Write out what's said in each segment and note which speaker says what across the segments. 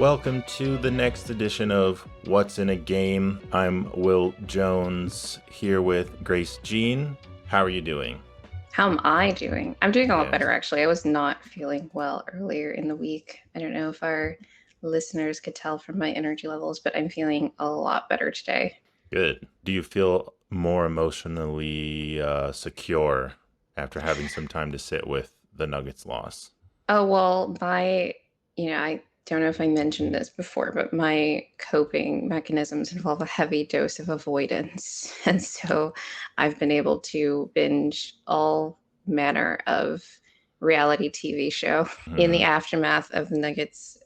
Speaker 1: Welcome to the next edition of What's in a Game. I'm Will Jones here with Grace Jean. How are you doing?
Speaker 2: How am I doing? I'm doing a lot better,
Speaker 1: Yes.
Speaker 2: actually. I was not feeling well earlier in the week. I don't know if our listeners could tell from my energy levels, but I'm feeling a lot better today.
Speaker 1: Good. Do you feel more emotionally secure after having some time to sit with the Nuggets loss?
Speaker 2: Oh, well, I don't know if I mentioned this before, but my coping mechanisms involve a heavy dose of avoidance. And so I've been able to binge all manner of reality TV show in the
Speaker 1: Hmm.
Speaker 2: aftermath of the Nuggets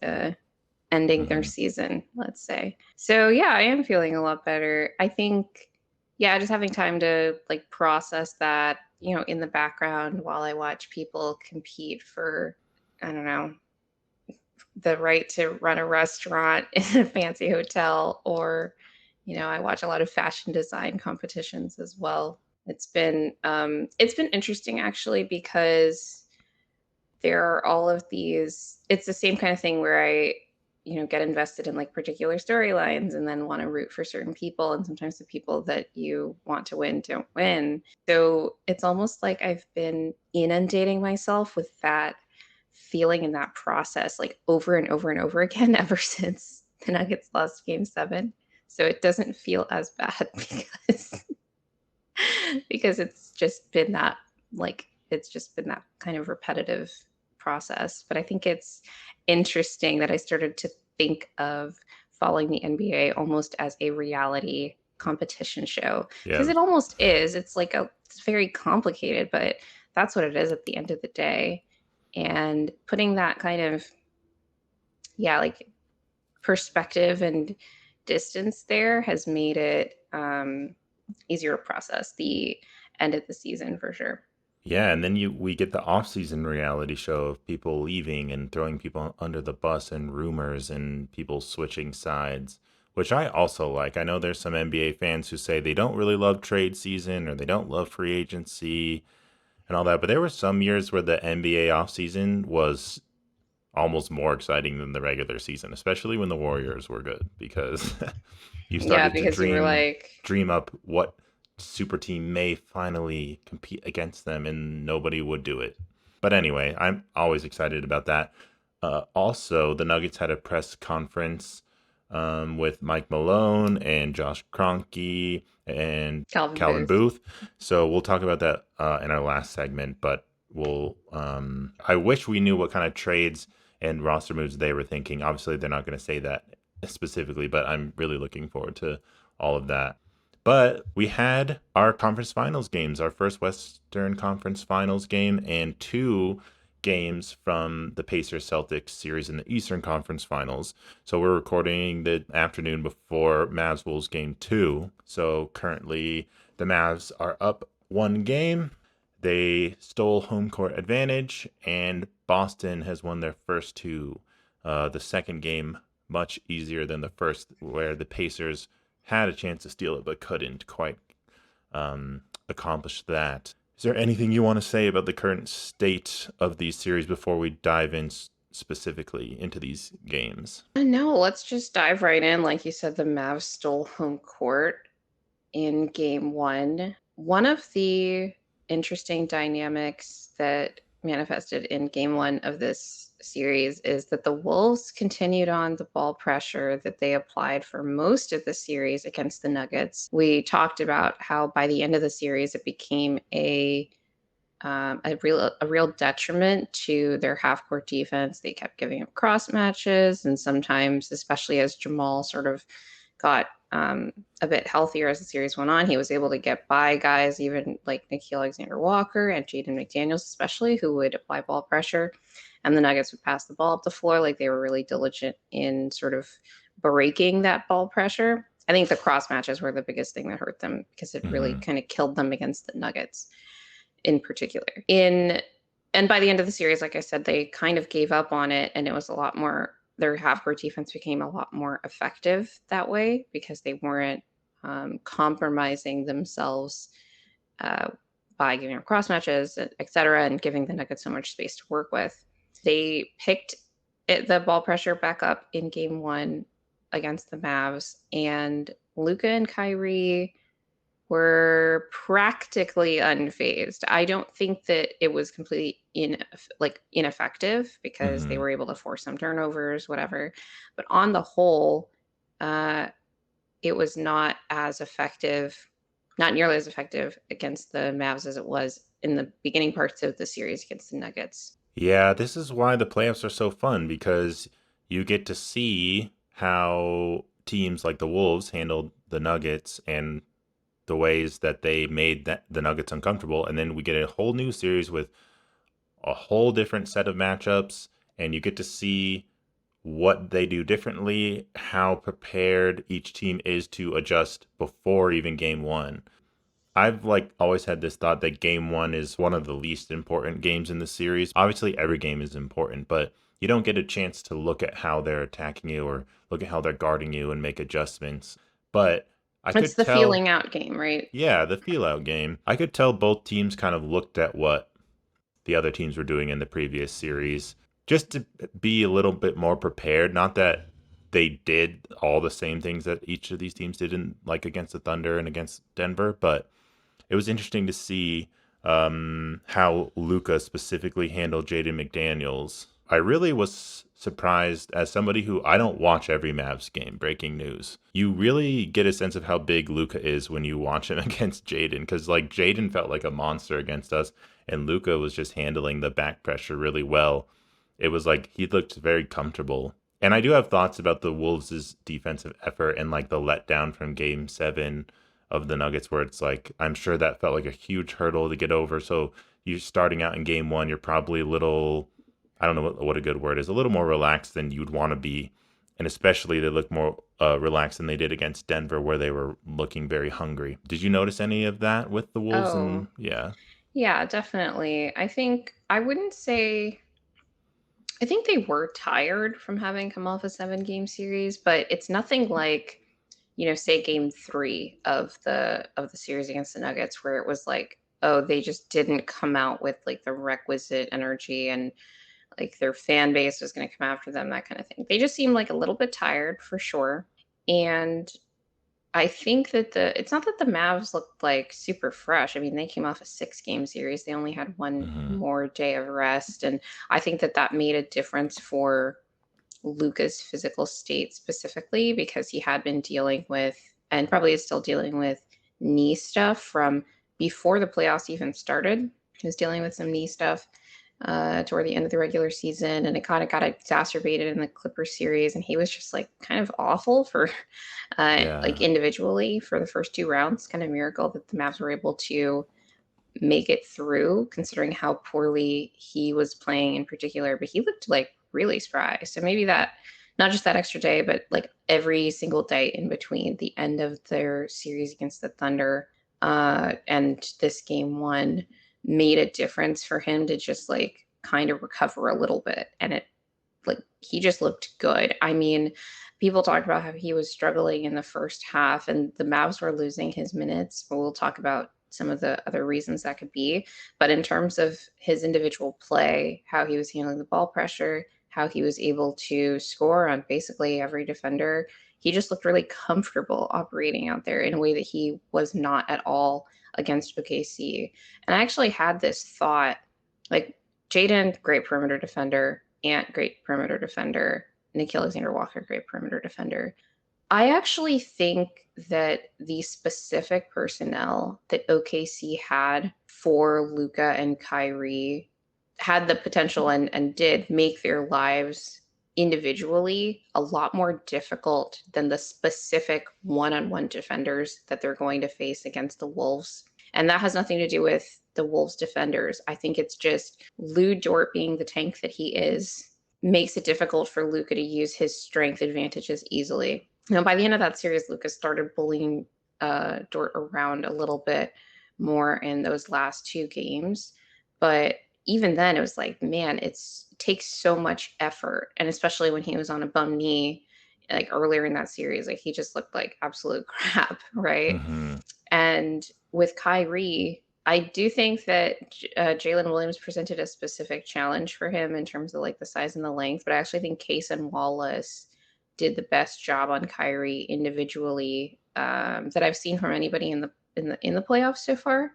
Speaker 2: ending their
Speaker 1: Hmm.
Speaker 2: season, let's say. So yeah, I am feeling a lot better. I think, yeah, just having time to like process that, in the background while I watch people compete for, I don't know, the right to run a restaurant in a fancy hotel, or, I watch a lot of fashion design competitions as well. It's been interesting actually because there are all of these, it's the same kind of thing where I, get invested in like particular storylines and then want to root for certain people, and sometimes the people that you want to win don't win. So it's almost like I've been inundating myself with that feeling and that process like over and over and over again ever since the Nuggets lost game 7. So it doesn't feel as bad because it's just been that kind of repetitive process. But I think it's interesting that I started to think of following the NBA almost as a reality competition show, because
Speaker 1: Yeah.
Speaker 2: it almost is. It's very complicated, but that's what it is at the end of the day. And putting that kind of, yeah, like perspective and distance there has made it easier to process the end of the season for sure.
Speaker 1: Yeah, and then we get the off-season reality show of people leaving and throwing people under the bus and rumors and people switching sides, which I also like. I know there's some NBA fans who say they don't really love trade season or they don't love free agency and all that, but there were some years where the NBA off-season was almost more exciting than the regular season, especially when the Warriors were good because you
Speaker 2: Yeah,
Speaker 1: started to
Speaker 2: because you were like,
Speaker 1: dream up what super team may finally compete against them and nobody would do it. But anyway, I'm always excited about that. Also, the Nuggets had a press conference with Mike Malone and Josh Kroenke and
Speaker 2: Calvin
Speaker 1: Calvin
Speaker 2: Booth.
Speaker 1: Booth. So we'll talk about that in our last segment. But we'll. I wish we knew what kind of trades and roster moves they were thinking. Obviously, they're not going to say that specifically, but I'm really looking forward to all of that. But we had our conference finals games, our first Western Conference finals game, and two games from the Pacers Celtics series in the Eastern Conference finals. So we're recording the afternoon before Mavs Wolves game two. So currently the Mavs are up one game. They stole home court advantage, and Boston has won their first two. The second game much easier than the first, where the Pacers had a chance to steal it but couldn't quite accomplish that. Is there anything you want to say about the current state of these series before we dive in specifically into these games?
Speaker 2: No, let's just dive right in. Like you said, the Mavs stole home court in game 1. One of the interesting dynamics that manifested in game 1 of this series is that the Wolves continued on the ball pressure that they applied for most of the series against the Nuggets. We talked about how by the end of the series it became a real detriment to their half court defense. They kept giving up cross matches, and sometimes, especially as Jamal sort of got a bit healthier as the series went on, he was able to get by guys, even like Nikhil Alexander Walker and Jaden McDaniels, especially, who would apply ball pressure. And the Nuggets would pass the ball up the floor. Like they were really diligent in sort of breaking that ball pressure. I think the cross matches were the biggest thing that hurt them because it really
Speaker 1: Mm-hmm.
Speaker 2: kind of killed them against the Nuggets in particular. And by the end of the series, like I said, they kind of gave up on it, and it was a lot more. Their half court defense became a lot more effective that way because they weren't compromising themselves uh, by giving up cross matches, et cetera, and giving the Nuggets so much space to work with. They picked the ball pressure back up in game one against the Mavs, and Luka and Kyrie were practically unfazed. I don't think that it was completely ineffective because they
Speaker 1: Hmm.
Speaker 2: were able to force some turnovers, whatever. But on the whole, uh, it was not as effective, not nearly as effective against the Mavs as it was in the beginning parts of the series against the Nuggets.
Speaker 1: Yeah, this is why the playoffs are so fun because you get to see how teams like the Wolves handled the Nuggets and the ways that they made the Nuggets uncomfortable. And then we get a whole new series with a whole different set of matchups, and you get to see what they do differently, how prepared each team is to adjust before even game one. I've like always had this thought that game one is one of the least important games in the series. Obviously, every game is important, but you don't get a chance to look at how they're attacking you or look at how they're guarding you and make adjustments. But I
Speaker 2: It's
Speaker 1: could
Speaker 2: the
Speaker 1: tell,
Speaker 2: feeling out game, right?
Speaker 1: yeah, the feel out game. I could tell both teams kind of looked at what the other teams were doing in the previous series just to be a little bit more prepared. Not that they did all the same things that each of these teams did in like against the Thunder and against Denver, but it was interesting to see how Luca specifically handled Jaden McDaniels. I really was surprised as somebody who I don't watch every Mavs game. Breaking news. You really get a sense of how big Luca is when you watch him against Jaden because like Jaden felt like a monster against us and Luca was just handling the back pressure really well. It was like he looked very comfortable. And I do have thoughts about the Wolves' defensive effort and like the letdown from game 7 of the Nuggets where it's like I'm sure that felt like a huge hurdle to get over. So you're starting out in game one, you're probably a little I don't know what a good word is, a little more relaxed than you'd want to be. And especially they look more relaxed than they did against Denver where they were looking very hungry. Did you notice any of that with the Wolves
Speaker 2: Oh,
Speaker 1: and yeah.
Speaker 2: yeah, definitely. I wouldn't say, I think they were tired from having come off a 7-game series, but it's nothing like, say game 3 of the series against the Nuggets where it was like, oh, they just didn't come out with like the requisite energy and like their fan base was going to come after them, that kind of thing. They just seemed like a little bit tired for sure. And I think that it's not that the Mavs looked like super fresh. I mean, they came off a 6-game series. They only had one
Speaker 1: Hmm.
Speaker 2: more day of rest. And I think that that made a difference for Luca's physical state specifically because he had been dealing with, and probably is still dealing with, knee stuff from before the playoffs even started. He was dealing with some knee stuff toward the end of the regular season, and it kind of got exacerbated in the Clippers series. And he was just like kind of awful for, like
Speaker 1: Yeah.
Speaker 2: individually for the first 2 rounds. Kind of miracle that the Mavs were able to make it through, considering how poorly he was playing in particular. But he looked like really spry. So maybe that, not just that extra day, but like every single day in between the end of their series against the Thunder and this game one made a difference for him to just like kind of recover a little bit. And it, like, he just looked good. I mean, people talked about how he was struggling in the first half and the Mavs were losing his minutes, but we'll talk about some of the other reasons that could be. But in terms of his individual play, how he was handling the ball pressure, how he was able to score on basically every defender, he just looked really comfortable operating out there in a way that he was not at all against OKC. And I actually had this thought, like, Jaden, great perimeter defender. Ant, great perimeter defender. Nikhil Alexander Walker, great perimeter defender. I actually think that the specific personnel that OKC had for Luca and Kyrie had the potential and did make their lives individually a lot more difficult than the specific one-on-one defenders that they're going to face against the Wolves. And that has nothing to do with the Wolves defenders. I think it's just Lou Dort being the tank that he is makes it difficult for Luca to use his strength advantages easily. By the end of that series, Luca started bullying Dort around a little bit more in those last 2 games. But even then, it was like, man, it takes so much effort. And especially when he was on a bum knee, like earlier in that series, like he just looked like absolute crap, right?
Speaker 1: Hmm.
Speaker 2: And with Kyrie, I do think that Jalen Williams presented a specific challenge for him in terms of like the size and the length, but I actually think Case and Wallace did the best job on Kyrie individually that I've seen from anybody in the playoffs so far.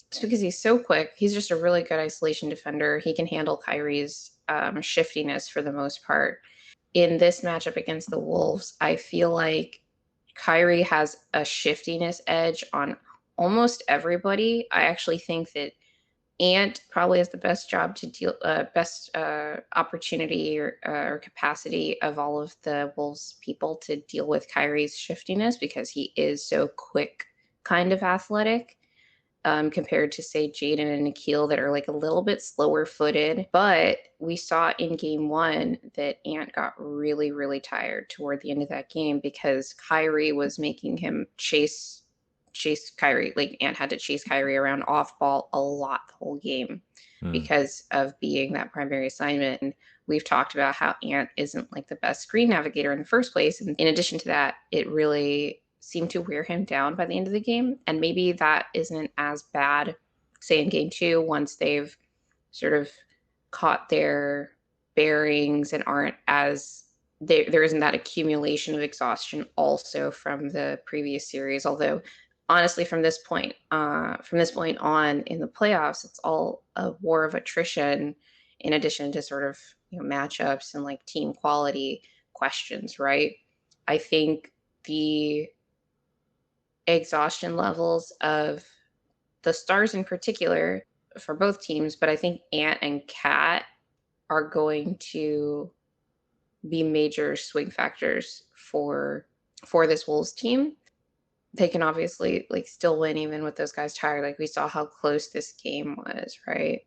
Speaker 2: It's because he's so quick. He's just a really good isolation defender. He can handle Kyrie's shiftiness for the most part. In this matchup against the Wolves, I feel like Kyrie has a shiftiness edge on almost everybody. I actually think that Ant probably has the best job to deal, best opportunity or capacity of all of the Wolves people to deal with Kyrie's shiftiness because he is so quick, kind of athletic compared to say Jaden and Nikhil that are like a little bit slower footed. But we saw in game one that Ant got really, really tired toward the end of that game because Kyrie was making him chase Kyrie. Like Ant had to chase Kyrie around off ball a lot the whole game
Speaker 1: Hmm.
Speaker 2: because of being that primary assignment. And we've talked about how Ant isn't like the best screen navigator in the first place. And in addition to that, it really seemed to wear him down by the end of the game. And maybe that isn't as bad, say, in game two, once they've sort of caught their bearings and aren't as there isn't that accumulation of exhaustion also from the previous series. Although honestly, from this point on in the playoffs, it's all a war of attrition in addition to sort of matchups and like team quality questions, right? I think the exhaustion levels of the stars in particular for both teams, but I think Ant and Cat are going to be major swing factors for this Wolves team. They can obviously like still win even with those guys tired. Like we saw how close this game was, right?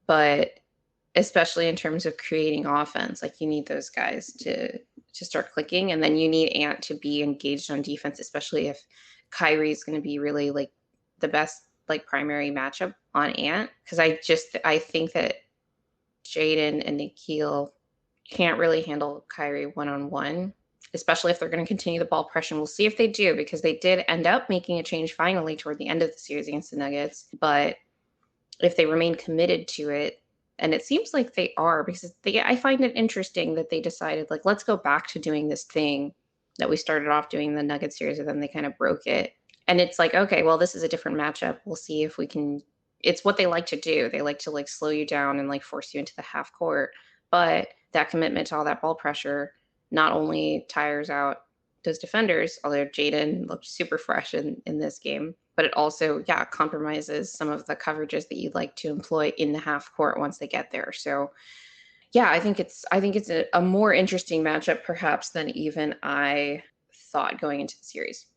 Speaker 2: But especially in terms of creating offense, like you need those guys to start clicking, and then you need Ant to be engaged on defense, especially if Kyrie's going to be really like the best like primary matchup on Ant. Because I think that Jaden and Nikhil can't really handle Kyrie one on one, especially if they're going to continue the ball pressure. We'll see if they do because they did end up making a change finally toward the end of the series against the Nuggets. But if they remain committed to it, and it seems like they are because I find it interesting that they decided like let's go back to doing this thing that we started off doing the Nugget series and then they kind of broke it. And it's like, okay, well, this is a different matchup. We'll see if we can. It's what they like to do. They like to like slow you down and like force you into the half court. But that commitment to all that ball pressure not only tires out those defenders, although Jaden looked super fresh in this game, but it also, yeah, compromises some of the coverages that you'd like to employ in the half court once they get there. So yeah, I think it's a more interesting matchup perhaps than even I thought going into the series.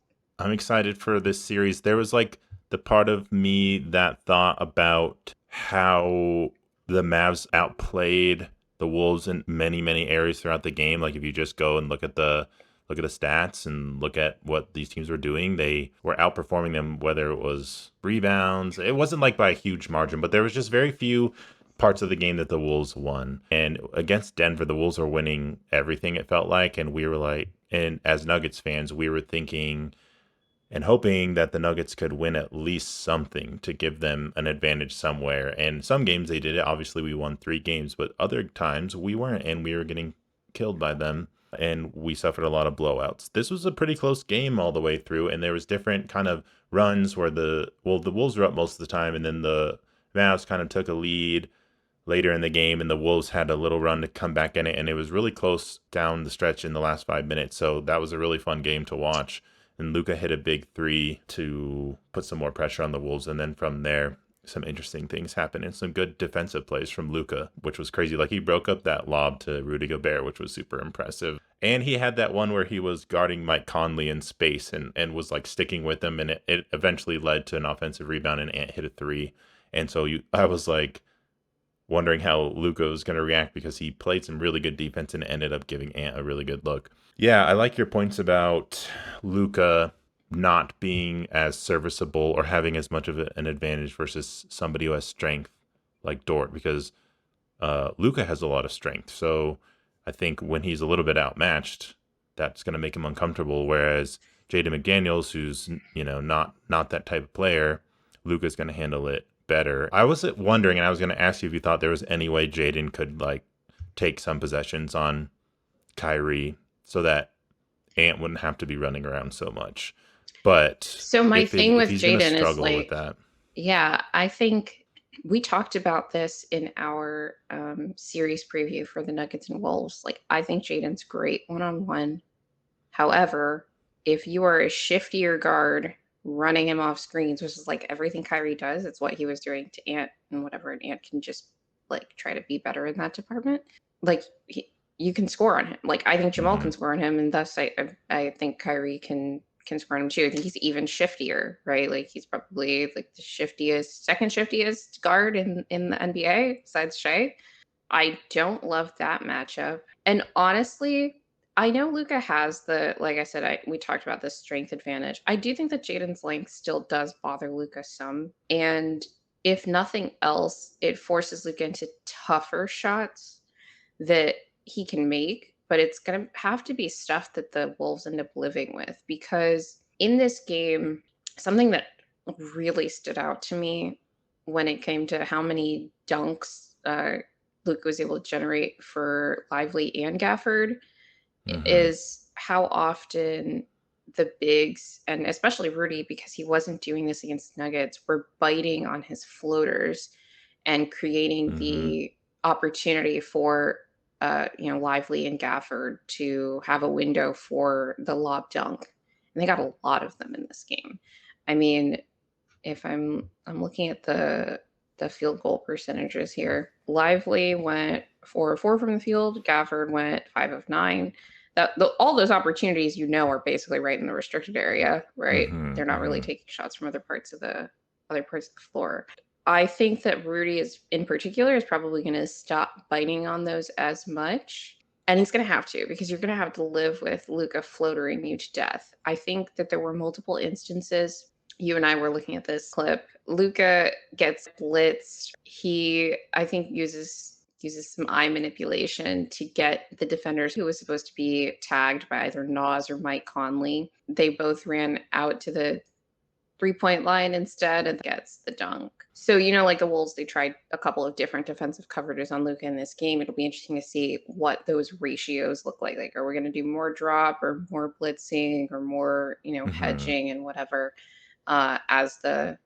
Speaker 1: I'm excited for this series. There was like the part of me that thought about how the Mavs outplayed the Wolves in many, many areas throughout the game. Like if you just go and look at the stats and look at what these teams were doing, they were outperforming them, whether it was rebounds. It wasn't like by a huge margin, but there was just very few parts of the game that the Wolves won. And against Denver, the Wolves were winning everything, it felt like. And we were like, and as Nuggets fans, we were thinking and hoping that the Nuggets could win at least something to give them an advantage somewhere. And some games they did it. Obviously, we won 3 games, but other times we weren't, and we were getting killed by them, and we suffered a lot of blowouts. This was a pretty close game all the way through, and there was different kind of runs where the Wolves were up most of the time, and then the Mavs kind of took a lead later in the game, and the Wolves had a little run to come back in it, and it was really close down the stretch in the last 5 minutes. So that was a really fun game to watch. And Luka hit a big three to put some more pressure on the Wolves, and then from there, some interesting things happened and some good defensive plays from Luka, which was crazy. Like he broke up that lob to Rudy Gobert, which was super impressive. And he had that one where he was guarding Mike Conley in space and was like sticking with him, and it eventually led to an offensive rebound, and Ant hit a three. And so I was like, wondering how Luka was going to react because he played some really good defense and ended up giving Ant a really good look. Yeah, I like your points about Luka not being as serviceable or having as much of an advantage versus somebody who has strength like Dort because Luka has a lot of strength. So I think when he's a little bit outmatched, that's going to make him uncomfortable. Whereas Jaden McDaniels, who's not that type of player, Luka's going to handle it better. I was wondering, and I was going to ask you if you thought there was any way Jaden could like take some possessions on Kyrie so that Ant wouldn't have to be running around so much. But
Speaker 2: So my thing
Speaker 1: if
Speaker 2: with
Speaker 1: he's going to
Speaker 2: Jaden is
Speaker 1: struggle with
Speaker 2: like,
Speaker 1: that,
Speaker 2: yeah, I think we talked about this in our series preview for the Nuggets and Wolves. Like, I think Jaden's great one on one. However, if you are a shiftier guard running him off screens, which is like everything Kyrie does, it's what he was doing to Ant and whatever, and Ant can just like try to be better in that department. Like, you can score on him. Like, I think Jamal
Speaker 1: mm-hmm,
Speaker 2: can score on him, and thus I think Kyrie can score on him too. I think he's even shiftier, right? Like, he's probably like the second shiftiest guard in the NBA besides Shea. I don't love that matchup. And honestly, I know Luca has the, like I said, we talked about the strength advantage. I do think that Jaden's length still does bother Luca some. And if nothing else, it forces Luca into tougher shots that he can make, but it's going to have to be stuff that the Wolves end up living with, because in this game, something that really stood out to me when it came to how many dunks Luke was able to generate for Lively and Gafford
Speaker 1: mm-hmm,
Speaker 2: is how often the bigs, and especially Rudy, because he wasn't doing this against Nuggets, were biting on his floaters and creating
Speaker 1: mm-hmm,
Speaker 2: the opportunity for Lively and Gafford to have a window for the lob dunk. And they got a lot of them in this game. I mean, if I'm looking at the field goal percentages here. Lively went 4 of 4 from the field. Gafford went 5 of 9. All those opportunities, are basically right in the restricted area, right?
Speaker 1: mm-hmm,
Speaker 2: They're not really
Speaker 1: mm-hmm.
Speaker 2: taking shots from other parts of the floor. I think that Rudy is in particular is probably going to stop biting on those as much. And he's going to have to, because you're going to have to live with Luca floatering you to death. I think that there were multiple instances. You and I were looking at this clip. Luca gets blitzed. He, I think, uses some eye manipulation to get the defenders who was supposed to be tagged by either Nas or Mike Conley. They both ran out to the 3-point line instead and gets the dunk. So, like the Wolves, they tried a couple of different defensive coverages on Luka in this game. It'll be interesting to see what those ratios look like. Like, are we going to do more drop or more blitzing or more,
Speaker 1: Mm-hmm.
Speaker 2: hedging and whatever as the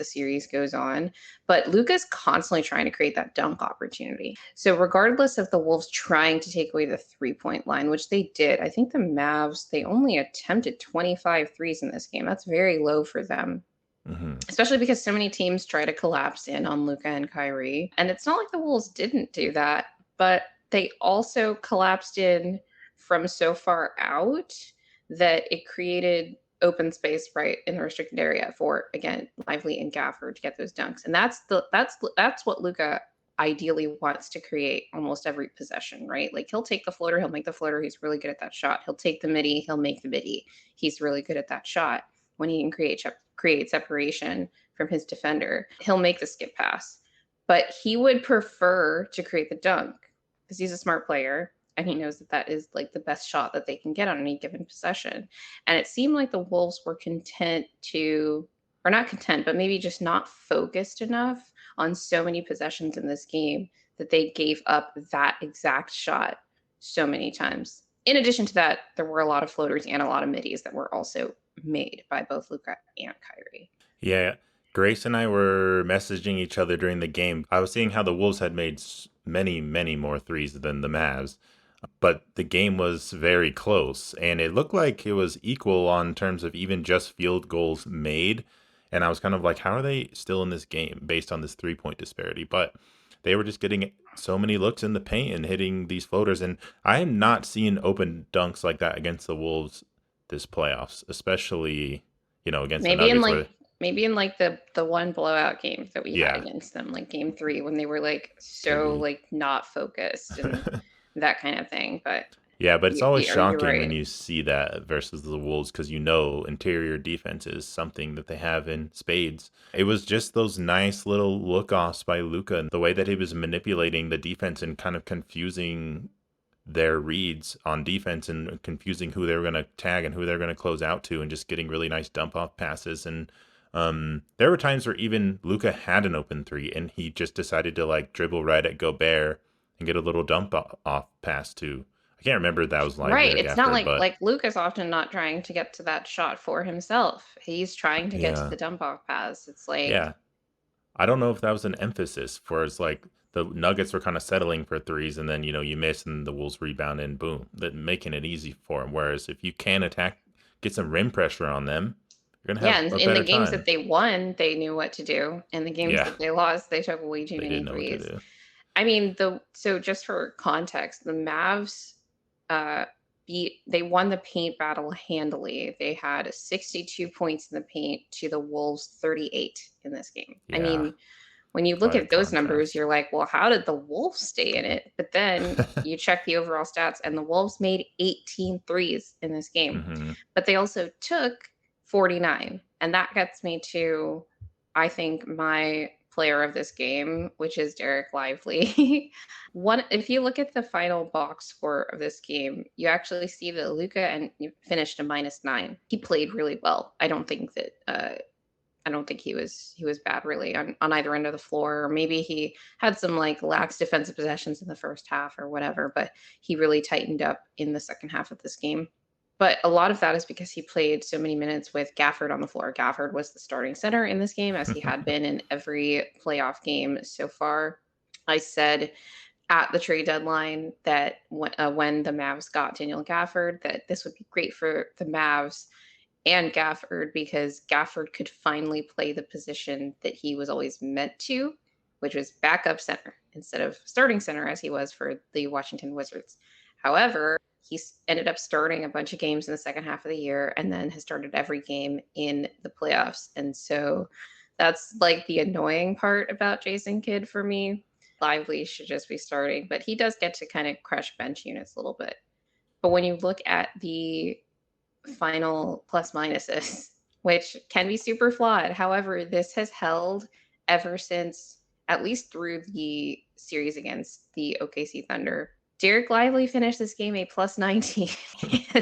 Speaker 2: series goes on. But Luka's constantly trying to create that dunk opportunity. So regardless of the Wolves trying to take away the 3-point line, which they did, I think the Mavs, they only attempted 25 threes in this game. That's very low for them.
Speaker 1: Mm-hmm.
Speaker 2: Especially because so many teams try to collapse in on Luka and Kyrie. And it's not like the Wolves didn't do that, but they also collapsed in from so far out that it created open space right in the restricted area for, again, Lively and Gafford to get those dunks. And that's what Luka ideally wants to create almost every possession, right? Like, he'll take the floater, he'll make the floater, he's really good at that shot. He'll take the midi, he'll make the midi. He's really good at that shot when he can create separation from his defender. He'll make the skip pass, but he would prefer to create the dunk because he's a smart player and he knows that is like the best shot that they can get on any given possession. And it seemed like the Wolves were content to, or not content, but maybe just not focused enough on so many possessions in this game that they gave up that exact shot so many times. In addition to that, there were a lot of floaters and a lot of middies that were also made by both Luka and Kyrie.
Speaker 1: Yeah, Grace and I were messaging each other during the game. I was seeing how the Wolves had made many, many more threes than the Mavs, but the game was very close, and it looked like it was equal on terms of even just field goals made. And I was kind of like, how are they still in this game based on this 3-point disparity? But they were just getting so many looks in the paint and hitting these floaters. And I am not seeing open dunks like that against the Wolves this playoffs, especially against the
Speaker 2: Maybe in
Speaker 1: Nuggets
Speaker 2: like
Speaker 1: where
Speaker 2: maybe in like the one blowout game that we had
Speaker 1: yeah,
Speaker 2: against them, like game 3, when they were like so
Speaker 1: maybe.
Speaker 2: like not focused and that kind of thing. But
Speaker 1: Yeah, but it's always
Speaker 2: you're
Speaker 1: shocking when
Speaker 2: right.
Speaker 1: you see that versus the Wolves because interior defense is something that they have in spades. It was just those nice little look offs by Luca and the way that he was manipulating the defense and kind of confusing their reads on defense and confusing who they were going to tag and who they're going to close out to and just getting really nice dump off passes and There were times where even Luca had an open three and he just decided to like dribble right at Gobert and get a little off pass to, I can't remember if that was Lively
Speaker 2: Right,
Speaker 1: or
Speaker 2: it's not
Speaker 1: Gafford,
Speaker 2: like
Speaker 1: but
Speaker 2: Luke is often not trying to get to that shot for himself. He's trying to get to
Speaker 1: yeah,
Speaker 2: the dump off pass. It's like
Speaker 1: yeah. I don't know if that was an emphasis for as like the Nuggets were kind of settling for threes and then, you miss and the Wolves rebound and boom, that making it easy for them. Whereas if you can attack, get some rim pressure on them, you're going to
Speaker 2: yeah,
Speaker 1: have
Speaker 2: and
Speaker 1: a
Speaker 2: in the
Speaker 1: better
Speaker 2: games that
Speaker 1: time.
Speaker 2: they won, they knew what to do. In the games
Speaker 1: Yeah,
Speaker 2: that they lost, they took way too
Speaker 1: they
Speaker 2: many
Speaker 1: didn't know what to
Speaker 2: threes.
Speaker 1: do.
Speaker 2: I mean, so just for context, the Mavs uh they won the paint battle handily. They had 62 points in the paint to the Wolves 38 in this game. I
Speaker 1: Yeah,
Speaker 2: mean, when you look
Speaker 1: quite a
Speaker 2: at those numbers,
Speaker 1: contrast.
Speaker 2: you're like, well, how did the Wolves stay in it? But then you check the overall stats, and the Wolves made 18 threes in this game.
Speaker 1: Hmm.
Speaker 2: But they also took 49. And that gets me to, I think, my player of this game, which is Derek Lively. One, if you look at the final box score of this game, you actually see that Luca and finished a -9. He played really well. I don't think he was bad really on either end of the floor. Or maybe he had some like lax defensive possessions in the first half or whatever, but he really tightened up in the second half of this game. But a lot of that is because he played so many minutes with Gafford on the floor. Gafford was the starting center in this game, as he had been in every playoff game so far. I said at the trade deadline that when the Mavs got Daniel Gafford, that this would be great for the Mavs and Gafford because Gafford could finally play the position that he was always meant to, which was backup center instead of starting center as he was for the Washington Wizards. However, ended up starting a bunch of games in the second half of the year and then has started every game in the playoffs. And so that's like the annoying part about Jason Kidd for me. Lively should just be starting, but he does get to kind of crush bench units a little bit. But when you look at the final plus minuses, which can be super flawed. However, this has held ever since at least through the series against the OKC Thunder. Derek Lively finished this game a plus 19.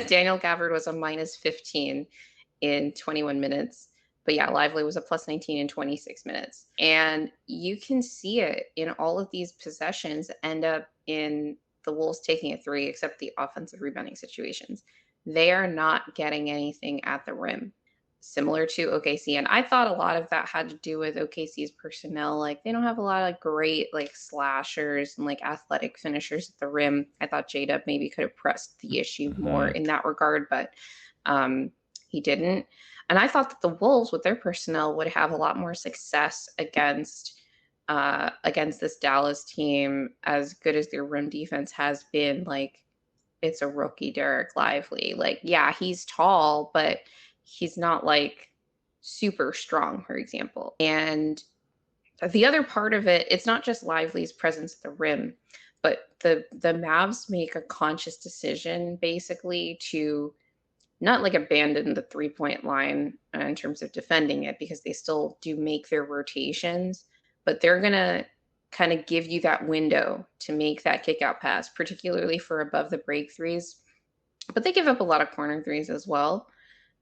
Speaker 2: Daniel Gafford was a minus 15 in 21 minutes. But yeah, Lively was a plus 19 in 26 minutes. And you can see it in all of these possessions end up in the Wolves taking a three, except the offensive rebounding situations. They are not getting anything at the rim, similar to OKC. And I thought a lot of that had to do with OKC's personnel. Like they don't have a lot of great like slashers and like athletic finishers at the rim. I thought J-Dub maybe could have pressed the issue more
Speaker 1: Hmm.
Speaker 2: in that regard, but he didn't. And I thought that the Wolves, with their personnel, would have a lot more success against this Dallas team, as good as their rim defense has been. Like it's a rookie Derek Lively. Like, yeah, he's tall, but he's not like super strong, for example. And the other part of it, it's not just Lively's presence at the rim, but the Mavs make a conscious decision basically to not like abandon the 3-point line in terms of defending it because they still do make their rotations, but they're going to kind of give you that window to make that kick out pass, particularly for above the break threes. But they give up a lot of corner threes as well.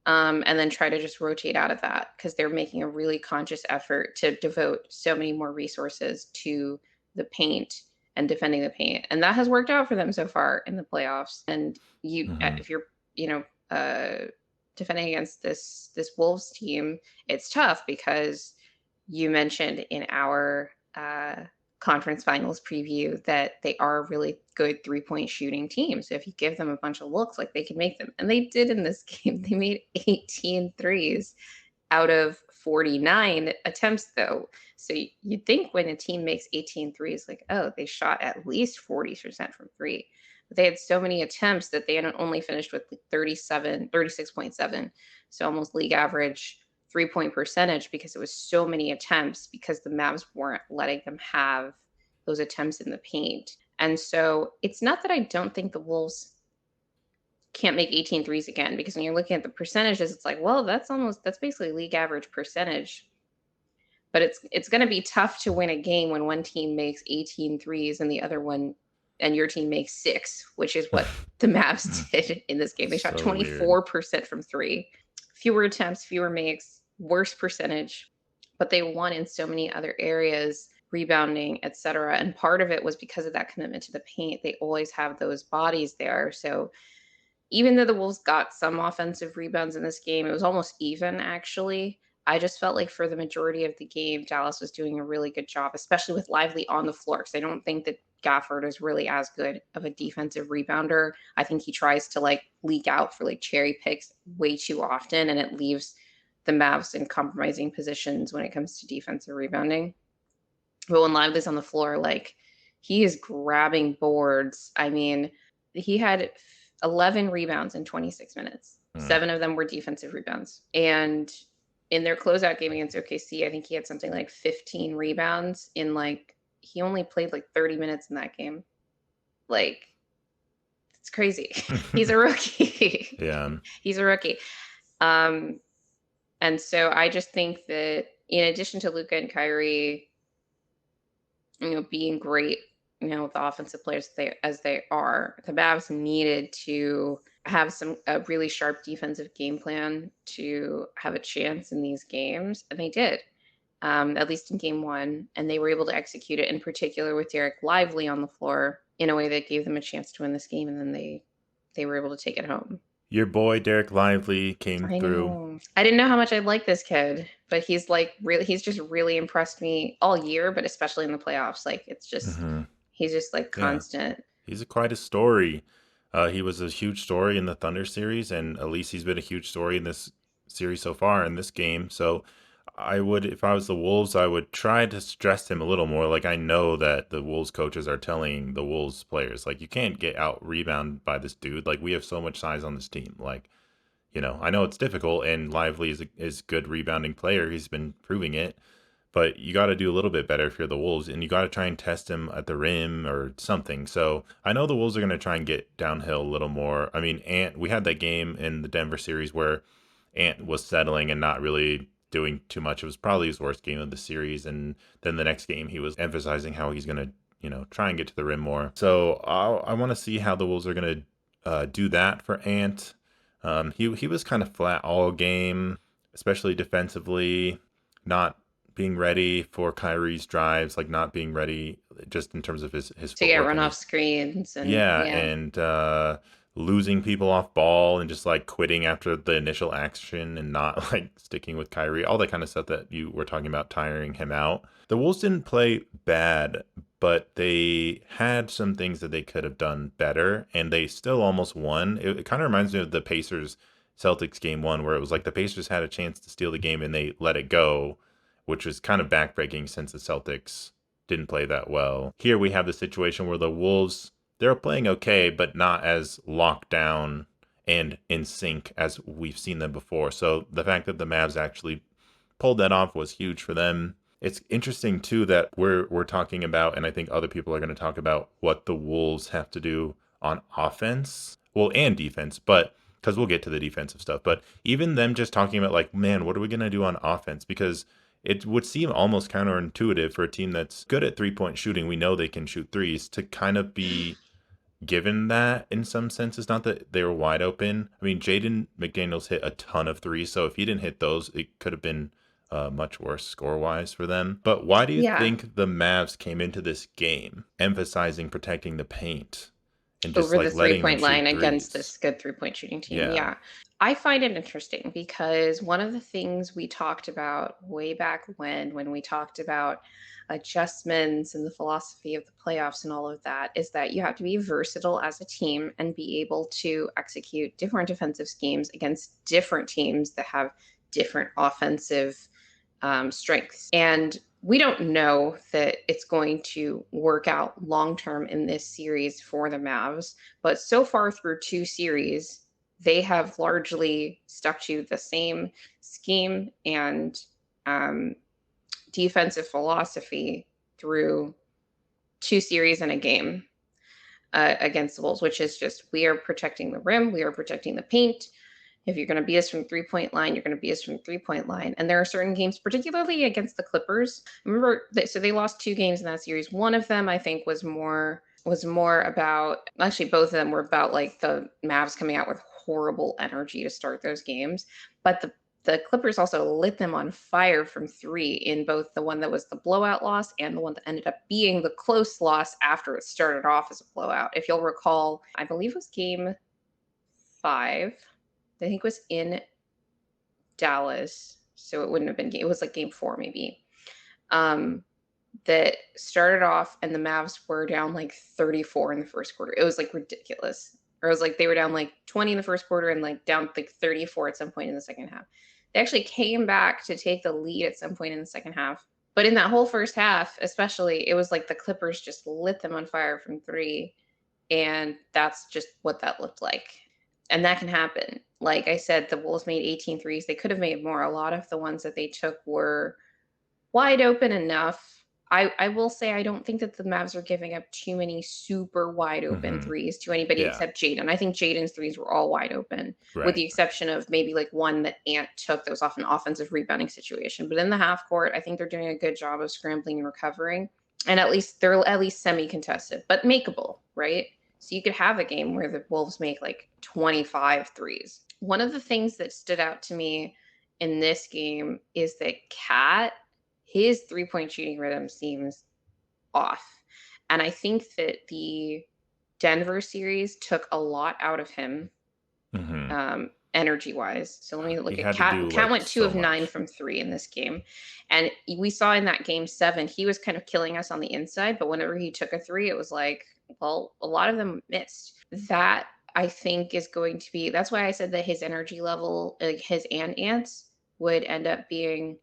Speaker 2: And then try to just rotate out of that because they're making a really conscious effort to devote so many more resources to the paint and defending the paint. And that has worked out for them so far in the playoffs. And
Speaker 1: Hmm.
Speaker 2: if you're, you know, defending against this Wolves team, it's tough because you mentioned in our conference finals preview that they are a really good 3-point shooting team. So if you give them a bunch of looks, like they can make them. And they did in this game. They made 18 threes out of 49 attempts, though. So you'd think when a team makes 18 threes, like, oh, they shot at least 40% from three. But they had so many attempts that they had only finished with like 36.7. So almost league average 3-point percentage because it was so many attempts because the Mavs weren't letting them have those attempts in the paint. And so it's not that I don't think the Wolves can't make 18 threes again because when you're looking at the percentages, it's like, well, that's basically league average percentage. But it's going to be tough to win a game when one team makes 18 threes and the other one and your team makes six, which is what the Mavs did in this game. They shot
Speaker 1: So weird.
Speaker 2: 24% from three, fewer attempts, fewer makes. worse percentage, but they won in so many other areas, rebounding, etc. And part of it was because of that commitment to the paint. They always have those bodies there. So even though the Wolves got some offensive rebounds in this game, it was almost even actually. I just felt like for the majority of the game, Dallas was doing a really good job, especially with Lively on the floor. Because I don't think that Gafford is really as good of a defensive rebounder. I think he tries to like leak out for like cherry picks way too often, and it leaves the Mavs in compromising positions when it comes to defensive rebounding. But when Lively's on the floor, like he is grabbing boards. I mean, he had 11 rebounds in 26 minutes.
Speaker 1: Mm.
Speaker 2: 7 of them were defensive rebounds. And in their closeout game against OKC, I think he had something like 15 rebounds in like he only played like 30 minutes in that game. Like it's crazy. He's a rookie.
Speaker 1: Yeah.
Speaker 2: He's a rookie. Um and so I just think that in addition to Luca and Kyrie, being great, with the offensive players as they are, the Mavs needed to have a really sharp defensive game plan to have a chance in these games, and they did. At least in game one, and they were able to execute it in particular with Derek Lively on the floor in a way that gave them a chance to win this game, and then they were able to take it home.
Speaker 1: Your boy Derek Lively came
Speaker 2: I
Speaker 1: through.
Speaker 2: know. I didn't know how much I'd like this kid, but he's just really impressed me all year, but especially in the playoffs. Like
Speaker 1: Hmm.
Speaker 2: he's just like
Speaker 1: Yeah,
Speaker 2: constant.
Speaker 1: he's quite a story. He was a huge story in the Thunder series, and at least he's been a huge story in this series so far in this game. So I would, if I was the Wolves, I would try to stress him a little more. Like I know that the Wolves coaches are telling the Wolves players, like you can't get out rebounded by this dude. Like we have so much size on this team. Like I know it's difficult, and Lively is good rebounding player. He's been proving it, but you got to do a little bit better if you're the Wolves, and you got to try and test him at the rim or something. So I know the Wolves are going to try and get downhill a little more. I mean, Ant, we had that game in the Denver series where Ant was settling and not really doing too much. It was probably his worst game of the series, and then the next game he was emphasizing how he's going to try and get to the rim more. So I want to see how the Wolves are going to do that for Ant. He was kind of flat all game, especially defensively, not being ready for Kyrie's drives, like not being ready just in terms of his
Speaker 2: To get
Speaker 1: footwork
Speaker 2: run
Speaker 1: and
Speaker 2: off
Speaker 1: his
Speaker 2: screens and
Speaker 1: yeah,
Speaker 2: yeah.
Speaker 1: and losing people off ball and just like quitting after the initial action and not like sticking with Kyrie, all that kind of stuff that you were talking about tiring him out. The Wolves didn't play bad, but they had some things that they could have done better, and they still almost won. It kind of reminds me of the Pacers Celtics game one, where it was like the Pacers had a chance to steal the game and they let it go, which was kind of backbreaking since the Celtics didn't play that well. Here we have the situation where the Wolves, they're playing okay, but not as locked down and in sync as we've seen them before. So the fact that the Mavs actually pulled that off was huge for them. It's interesting too that we're talking about, and I think other people are going to talk about what the Wolves have to do on offense, well, and defense, but because we'll get to the defensive stuff. But even them just talking about like, man, what are we going to do on offense? Because it would seem almost counterintuitive for a team that's good at 3-point shooting. We know they can shoot threes to kind of be given that in some senses. Not that they were wide open. I mean, Jaden McDaniels hit a ton of threes, so if he didn't hit those, it could have been much worse score wise for them. But why do you
Speaker 2: Yeah.
Speaker 1: think the Mavs came into this game emphasizing protecting the paint and just
Speaker 2: Over the
Speaker 1: like letting them
Speaker 2: 3-point
Speaker 1: shoot
Speaker 2: line against
Speaker 1: threes?
Speaker 2: this good 3-point shooting team.
Speaker 1: Yeah.
Speaker 2: Yeah. I find it interesting because one of the things we talked about way back when we talked about adjustments and the philosophy of the playoffs and all of that is that you have to be versatile as a team and be able to execute different defensive schemes against different teams that have different offensive strengths. And we don't know that it's going to work out long term in this series for the Mavs, but so far through 2 series, they have largely stuck to the same scheme and um, defensive philosophy through 2 series and a game against the Wolves, which is just we are protecting the rim, we are protecting the paint, if you're going to beat us from the 3-point line, you're going to beat us from the 3-point line. And there are certain games, particularly against the Clippers. Remember, so they lost 2 games in that series. One of them, I think, was more about actually both of them were about like the Mavs coming out with horrible energy to start those games. But the Clippers also lit them on fire from three in both the one that was the blowout loss and the one that ended up being the close loss after it started off as a blowout. If you'll recall, I believe it was game five. I think it was in Dallas. So it wouldn't have been, it was like game four, maybe. Um, that started off and the Mavs were down like 34 in the first quarter. It was like ridiculous. Or it was like they were down like 20 in the first quarter and like down like 34 at some point in the second half. They actually came back to take the lead at some point in the second half. But in that whole first half, especially, it was like the Clippers just lit them on fire from three. And that's just what that looked like. And that can happen. Like I said, the Wolves made 18 threes. They could have made more. A lot of the ones that they took were wide open enough. I will say I don't think that the Mavs are giving up too many super wide open
Speaker 1: Hmm.
Speaker 2: threes to anybody
Speaker 1: Yeah.
Speaker 2: except Jaden. I think Jaden's threes were all wide open, with
Speaker 1: Right.
Speaker 2: the exception of maybe like one that Ant took that was off an offensive rebounding situation. But in the half court, I think they're doing a good job of scrambling and recovering. And at least they're at least semi-contested, but makeable, right? So you could have a game where the Wolves make like 25 threes. One of the things that stood out to me in this game is that Cat, his three-point shooting rhythm seems off. And I think that the Denver series took a lot out of him,
Speaker 1: Hmm.
Speaker 2: energy wise. So let me look
Speaker 1: He
Speaker 2: at
Speaker 1: had to
Speaker 2: Cat.
Speaker 1: do
Speaker 2: Cat
Speaker 1: like
Speaker 2: went two
Speaker 1: so
Speaker 2: of nine
Speaker 1: much.
Speaker 2: from three in this game. And we saw in that game seven, he was kind of killing us on the inside. But whenever he took a three, it was like, well, a lot of them missed. That I think is going to be, that's why I said that his energy level, like his and Ants, would end up being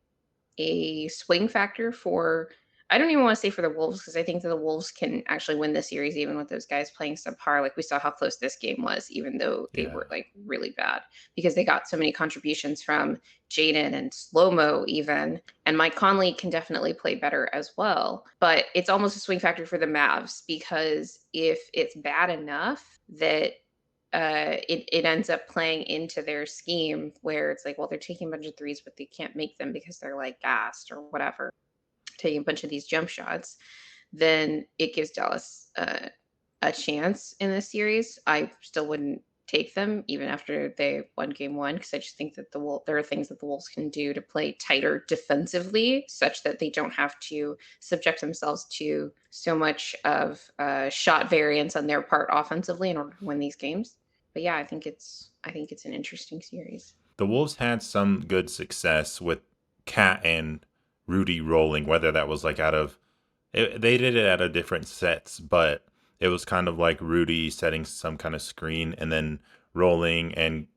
Speaker 2: a swing factor for, I don't even want to say for the Wolves, because I think that the Wolves can actually win the series even with those guys playing subpar. Like we saw how close this game was, even though they
Speaker 1: Yeah.
Speaker 2: were like really bad, because they got so many contributions from Jaden and Slow Mo even. And Mike Conley can definitely play better as well. But it's almost a swing factor for the Mavs, because if it's bad enough that it ends up playing into their scheme where it's like, well, they're taking a bunch of threes, but they can't make them because they're like gassed or whatever, taking a bunch of these jump shots, then it gives Dallas a chance in this series. I still wouldn't take them even after they won game one, because I just think that there are things that the Wolves can do to play tighter defensively, such that they don't have to subject themselves to so much of shot variance on their part offensively in order to win these games. But yeah, I think it's an interesting series.
Speaker 1: The Wolves had some good success with Cat and Rudy rolling, whether that was like out of they did it out of different sets, but it was kind of like Rudy setting some kind of screen and then rolling, and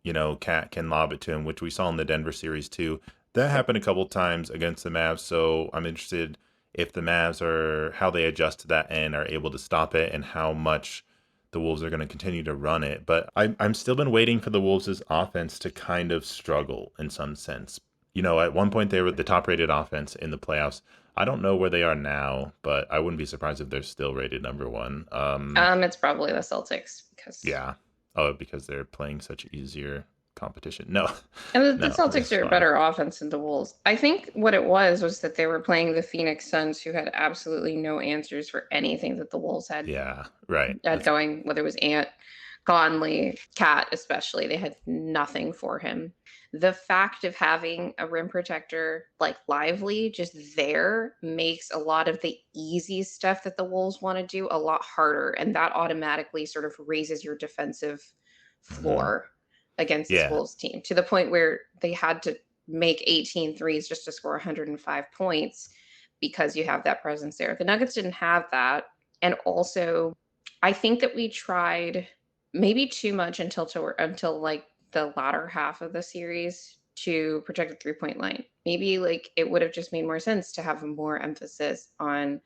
Speaker 1: Cat can lob it to him, which we saw in the Denver series too. That
Speaker 2: Yep.
Speaker 1: happened a couple times against the Mavs, so I'm interested if the Mavs are how they adjust to that and are able to stop it, and how much the Wolves are going to continue to run it. But I'm still been waiting for the Wolves' offense to kind of struggle in some sense. At one point they were the top rated offense in the playoffs. I don't know where they are now, but I wouldn't be surprised if they're still rated number one.
Speaker 2: It's probably the Celtics, because
Speaker 1: Yeah. Oh, because they're playing such easier competition. No,
Speaker 2: and the
Speaker 1: no,
Speaker 2: Celtics
Speaker 1: it's
Speaker 2: are a
Speaker 1: fine.
Speaker 2: better offense than the Wolves. I think what it was that they were playing the Phoenix Suns, who had absolutely no answers for anything that the Wolves had
Speaker 1: Yeah, right.
Speaker 2: had
Speaker 1: That's
Speaker 2: going, whether it was Ant, Conley, Cat especially. They had nothing for him. The fact of having a rim protector like Lively just there makes a lot of the easy stuff that the Wolves want to do a lot harder. And that automatically sort of raises your defensive
Speaker 1: hmm.
Speaker 2: floor against this
Speaker 1: Yeah.
Speaker 2: Wolves team, to the point where they had to make 18 threes just to score 105 points, because you have that presence there. The Nuggets didn't have that. And also, I think that we tried maybe too much until like the latter half of the series to protect the 3-point line. Maybe like it would have just made more sense to have more emphasis on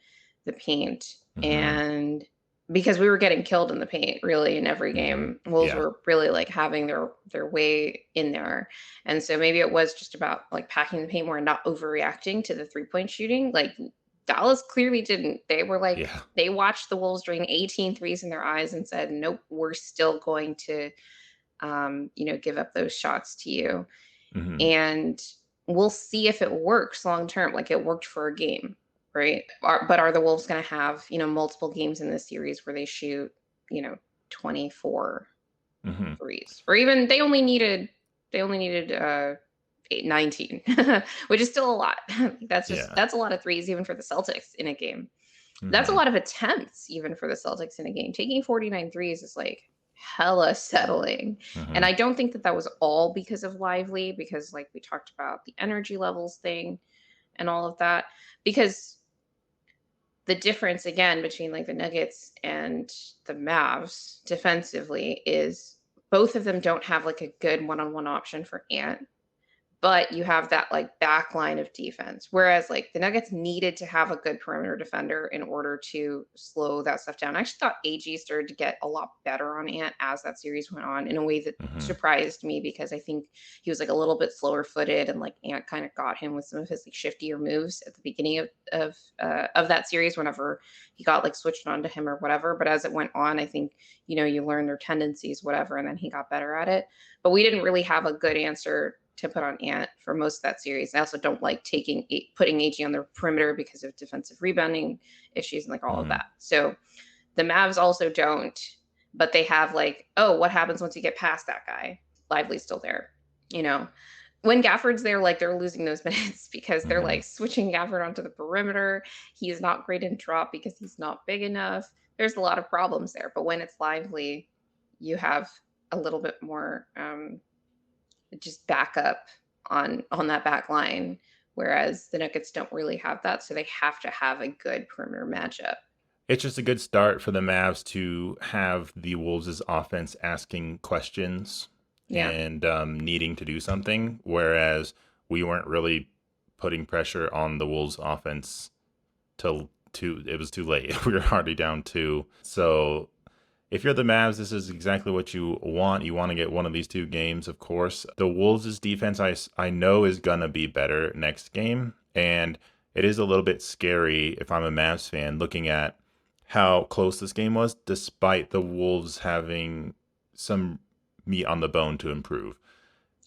Speaker 2: the paint,
Speaker 1: Hmm.
Speaker 2: and because we were getting killed in the paint really in every
Speaker 1: Hmm.
Speaker 2: game. Wolves
Speaker 1: Yeah.
Speaker 2: were really like having their way in there. And so maybe it was just about like packing the paint more and not overreacting to the 3-point shooting. Like Dallas clearly didn't. They were like,
Speaker 1: Yeah.
Speaker 2: they watched the Wolves drain 18 threes in their eyes and said, nope, we're still going to, give up those shots to you.
Speaker 1: Hmm.
Speaker 2: And we'll see if it works long term. Like it worked for a game, right? But are the Wolves going to have, multiple games in this series where they shoot, you know, 24
Speaker 1: Hmm.
Speaker 2: threes? Or even they only needed 19, which is still a lot.
Speaker 1: Yeah.
Speaker 2: That's a lot of threes even for the Celtics in a game. That's a
Speaker 1: Hmm.
Speaker 2: lot of attempts even for the Celtics in a game. Taking 49 threes is like hella settling. And
Speaker 1: Hmm.
Speaker 2: I don't think that that was all because of Lively, because like we talked about the energy levels thing and all of that. Because the difference again between like the Nuggets and the Mavs defensively is both of them don't have like a good one-on-one option for Ant, but you have that like back line of defense. Whereas like the Nuggets needed to have a good perimeter defender in order to slow that stuff down. I actually thought AG started to get a lot better on Ant as that series went on in a way that
Speaker 1: Hmm.
Speaker 2: surprised me because I think he was like a little bit slower footed and like Ant kind of got him with some of his like shiftier moves at the beginning of that series whenever he got like switched on to him or whatever. But as it went on, I think you learn their tendencies, whatever, and then he got better at it. But we didn't really have a good answer to put on Ant for most of that series. I also don't like putting AG on the perimeter because of defensive rebounding issues and like all of
Speaker 1: Hmm.
Speaker 2: that. So the Mavs also don't, but they have like, oh, what happens once you get past that guy? Lively's still there, you know. When Gafford's there, like they're losing those minutes because they're
Speaker 1: Hmm.
Speaker 2: like switching Gafford onto the perimeter. He is not great in drop because he's not big enough. There's a lot of problems there. But when it's Lively, you have a little bit more just backup on that back line. Whereas the Nuggets don't really have that, so they have to have a good perimeter matchup.
Speaker 1: It's just a good start for the Mavs to have the Wolves' offense asking questions
Speaker 2: Yeah.
Speaker 1: and needing to do something, whereas we weren't really putting pressure on the Wolves' offense till it was too late. We were already down two. So if you're the Mavs, this is exactly what you want. You want to get one of these two games, of course. The Wolves' defense, I know, is going to be better next game. And it is a little bit scary if I'm a Mavs fan looking at how close this game was, despite the Wolves having some meat on the bone to improve.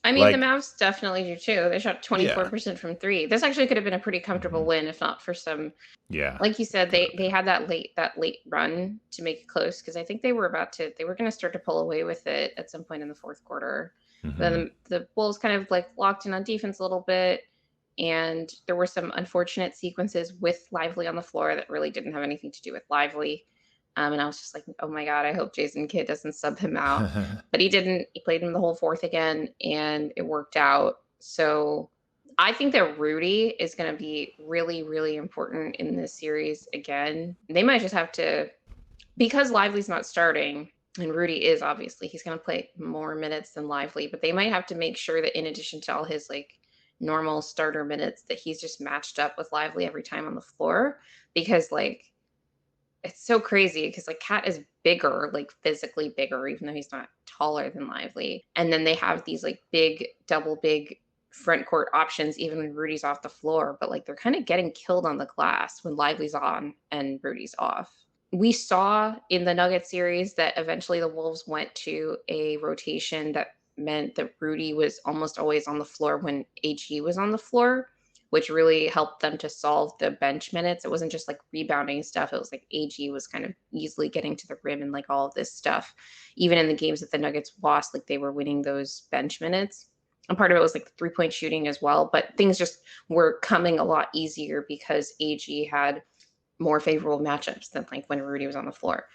Speaker 2: I mean, the
Speaker 1: Like,
Speaker 2: Mavs definitely do too. They shot
Speaker 1: yeah.
Speaker 2: 24% from three. This actually could have been a pretty comfortable
Speaker 1: Hmm.
Speaker 2: win if not for some,
Speaker 1: Yeah.
Speaker 2: like you said,
Speaker 1: Could
Speaker 2: they
Speaker 1: have
Speaker 2: had that late run to make it close because I think they were going to start to pull away with it at some point in the fourth quarter.
Speaker 1: been.
Speaker 2: But
Speaker 1: Hmm.
Speaker 2: then the Bulls kind of like locked in on defense a little bit, and there were some unfortunate sequences with Lively on the floor that really didn't have anything to do with Lively. And I was just like, oh my God, I hope Jason Kidd doesn't sub him out. But he didn't. He played him the whole fourth again, and it worked out. So I think that Rudy is going to be really, really important in this series again. They might just have to, because Lively's not starting, and Rudy is obviously, he's going to play more minutes than Lively, but they might have to make sure that in addition to all his like normal starter minutes, that he's just matched up with Lively every time on the floor because like it's so crazy because like Cat is bigger, like physically bigger, even though he's not taller than Lively. And then they have these like big front court options, even when Rudy's off the floor. But like they're kind of getting killed on the glass when Lively's on and Rudy's off. We saw in the Nugget series that eventually the Wolves went to a rotation that meant that Rudy was almost always on the floor when AG was on the floor, which really helped them to solve the bench minutes. It wasn't just like rebounding stuff. It was like AG was kind of easily getting to the rim and like all of this stuff. Even in the games that the Nuggets lost, like they were winning those bench minutes. And part of it was like the 3-point shooting as well. But things just were coming a lot easier because AG had more favorable matchups than like when Rudy was on the floor.